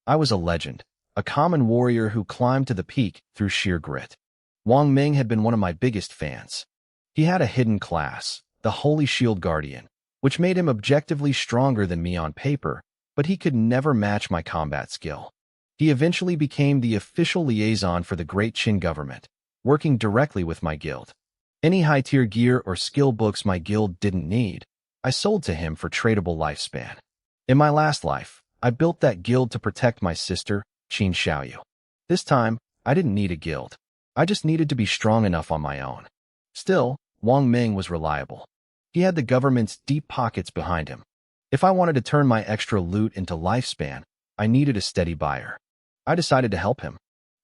I was a legend, a common warrior who climbed to the peak through sheer grit. Wang Meng had been one of my biggest fans. He had a hidden class, the Holy Shield Guardian, which made him objectively stronger than me on paper, but he could never match my combat skill. He eventually became the official liaison for the Great Qin government, working directly with my guild. Any high-tier gear or skill books my guild didn't need, I sold to him for tradable lifespan. In my last life, I built that guild to protect my sister, Qin Xiaoyu. This time, I didn't need a guild. I just needed to be strong enough on my own. Still, Wang Ming was reliable. He had the government's deep pockets behind him. If I wanted to turn my extra loot into lifespan, I needed a steady buyer. I decided to help him.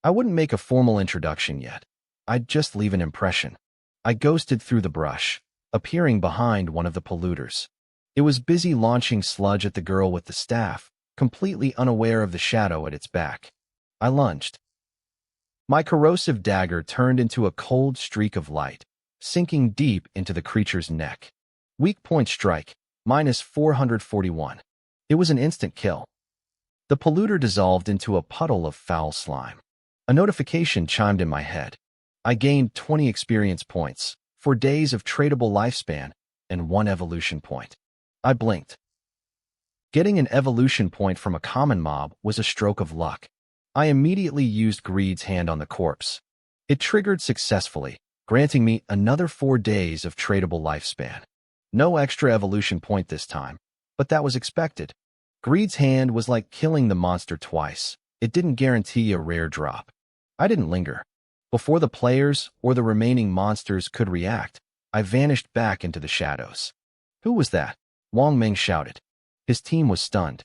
I wouldn't make a formal introduction yet. I'd just leave an impression. I ghosted through the brush, appearing behind one of the polluters. It was busy launching sludge at the girl with the staff, completely unaware of the shadow at its back. I lunged. My corrosive dagger turned into a cold streak of light, sinking deep into the creature's neck. Weak point strike, minus 441. It was an instant kill. The polluter dissolved into a puddle of foul slime. A notification chimed in my head. I gained 20 experience points, 4 days of tradable lifespan, and 1 evolution point. I blinked. Getting an evolution point from a common mob was a stroke of luck. I immediately used Greed's Hand on the corpse. It triggered successfully, granting me another 4 days of tradable lifespan. No extra evolution point this time, but that was expected. Greed's Hand was like killing the monster twice. It didn't guarantee a rare drop. I didn't linger. Before the players or the remaining monsters could react, I vanished back into the shadows. Who was that? Wang Ming shouted. His team was stunned.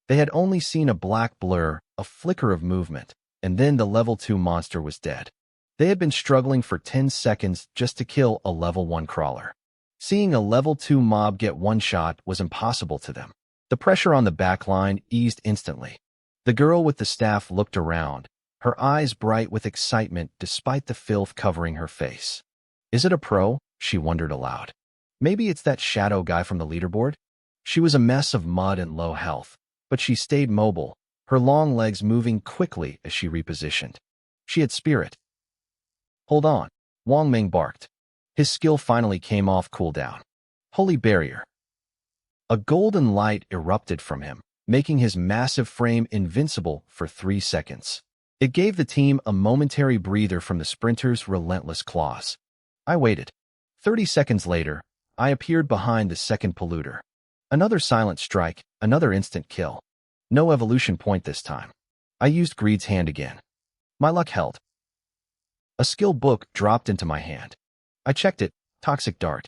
They had only seen a black blur, a flicker of movement, and then the level 2 monster was dead. They had been struggling for 10 seconds just to kill a level 1 crawler. Seeing a level 2 mob get one shot was impossible to them. The pressure on the back line eased instantly. The girl with the staff looked around, her eyes bright with excitement despite the filth covering her face. Is it a pro? She wondered aloud. Maybe it's that shadow guy from the leaderboard? She was a mess of mud and low health, but she stayed mobile, her long legs moving quickly as she repositioned. She had spirit. Hold on, Wang Ming barked. His skill finally came off cooldown. Holy barrier. A golden light erupted from him, making his massive frame invincible for 3 seconds. It gave the team a momentary breather from the sprinter's relentless claws. I waited. 30 seconds later, I appeared behind the second polluter. Another silent strike, another instant kill. No evolution point this time. I used Greed's Hand again. My luck held. A skill book dropped into my hand. I checked it, Toxic Dart.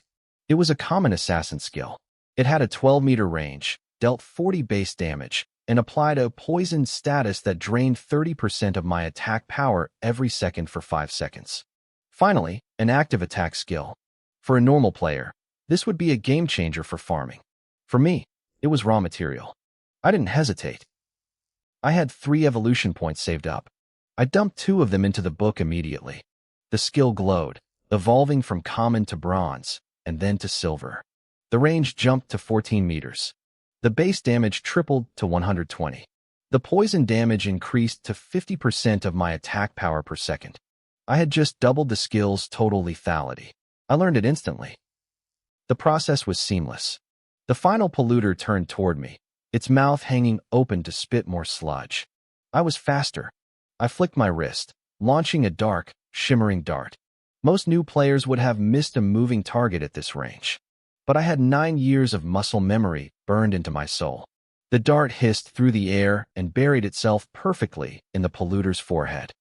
It was a common assassin skill. It had a 12-meter range, dealt 40 base damage, and applied a poison status that drained 30% of my attack power every second for 5 seconds. Finally, an active attack skill. For a normal player, this would be a game changer for farming. For me, it was raw material. I didn't hesitate. I had 3 evolution points saved up. I dumped 2 of them into the book immediately. The skill glowed, evolving from common to bronze, and then to silver. The range jumped to 14 meters. The base damage tripled to 120. The poison damage increased to 50% of my attack power per second. I had just doubled the skill's total lethality. I learned it instantly. The process was seamless. The final polluter turned toward me, its mouth hanging open to spit more sludge. I was faster. I flicked my wrist, launching a dark, shimmering dart. Most new players would have missed a moving target at this range. But I had 9 years of muscle memory burned into my soul. The dart hissed through the air and buried itself perfectly in the polluter's forehead.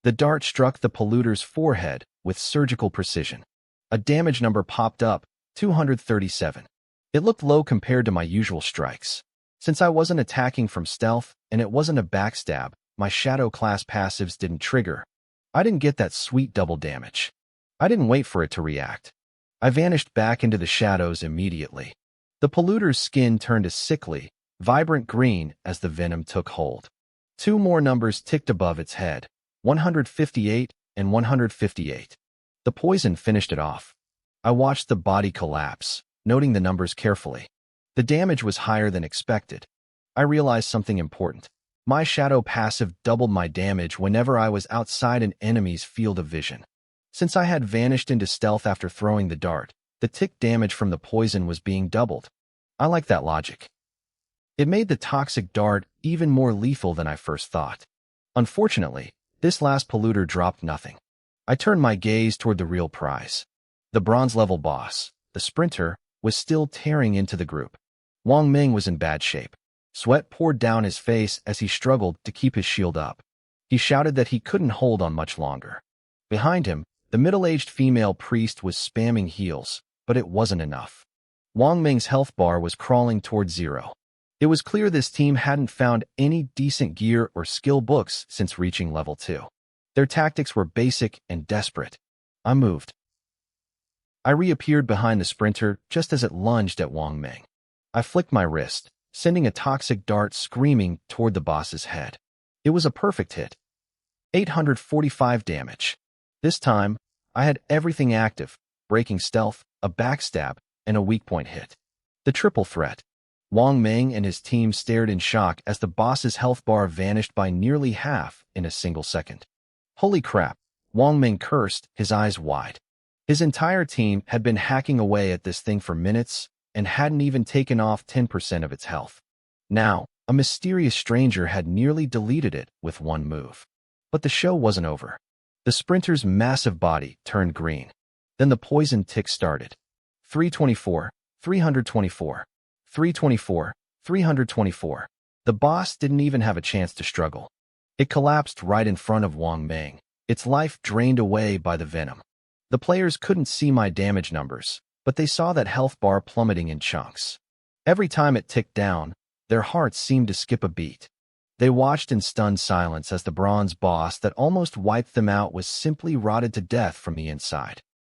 The dart struck the polluter's forehead with surgical precision. A damage number popped up, 237. It looked low compared to my usual strikes. Since I wasn't attacking from stealth and it wasn't a backstab, my shadow class passives didn't trigger. I didn't get that sweet double damage. I didn't wait for it to react. I vanished back into the shadows immediately. The polluter's skin turned a sickly, vibrant green as the venom took hold. 2 more numbers ticked above its head, 158 and 158. The poison finished it off. I watched the body collapse, noting the numbers carefully. The damage was higher than expected. I realized something important. My shadow passive doubled my damage whenever I was outside an enemy's field of vision. Since I had vanished into stealth after throwing the dart, the tick damage from the poison was being doubled. I like that logic. It made the toxic dart even more lethal than I first thought. Unfortunately, this last polluter dropped nothing. I turned my gaze toward the real prize. The bronze-level boss, the sprinter, was still tearing into the group. Wang Ming was in bad shape. Sweat poured down his face as he struggled to keep his shield up. He shouted that he couldn't hold on much longer. Behind him, the middle-aged female priest was spamming heals, but it wasn't enough. Wang Ming's health bar was crawling toward zero. It was clear this team hadn't found any decent gear or skill books since reaching level 2. Their tactics were basic and desperate. I moved. I reappeared behind the sprinter just as it lunged at Wang Ming. I flicked my wrist, sending a toxic dart screaming toward the boss's head. It was a perfect hit. 845 damage. This time, I had everything active: breaking stealth, a backstab, and a weak point hit. The triple threat. Wang Ming and his team stared in shock as the boss's health bar vanished by nearly half in a single second. Holy crap, Wang Ming cursed, his eyes wide. His entire team had been hacking away at this thing for minutes and hadn't even taken off 10% of its health. Now, a mysterious stranger had nearly deleted it with one move. But the show wasn't over. The sprinter's massive body turned green. Then the poison tick started. 324, 324. 324, 324. The boss didn't even have a chance to struggle. It collapsed right in front of Wang Ming, its life drained away by the venom. The players couldn't see my damage numbers, but they saw that health bar plummeting in chunks. Every time it ticked down, their hearts seemed to skip a beat. They watched in stunned silence as the bronze boss that almost wiped them out was simply rotted to death from the inside.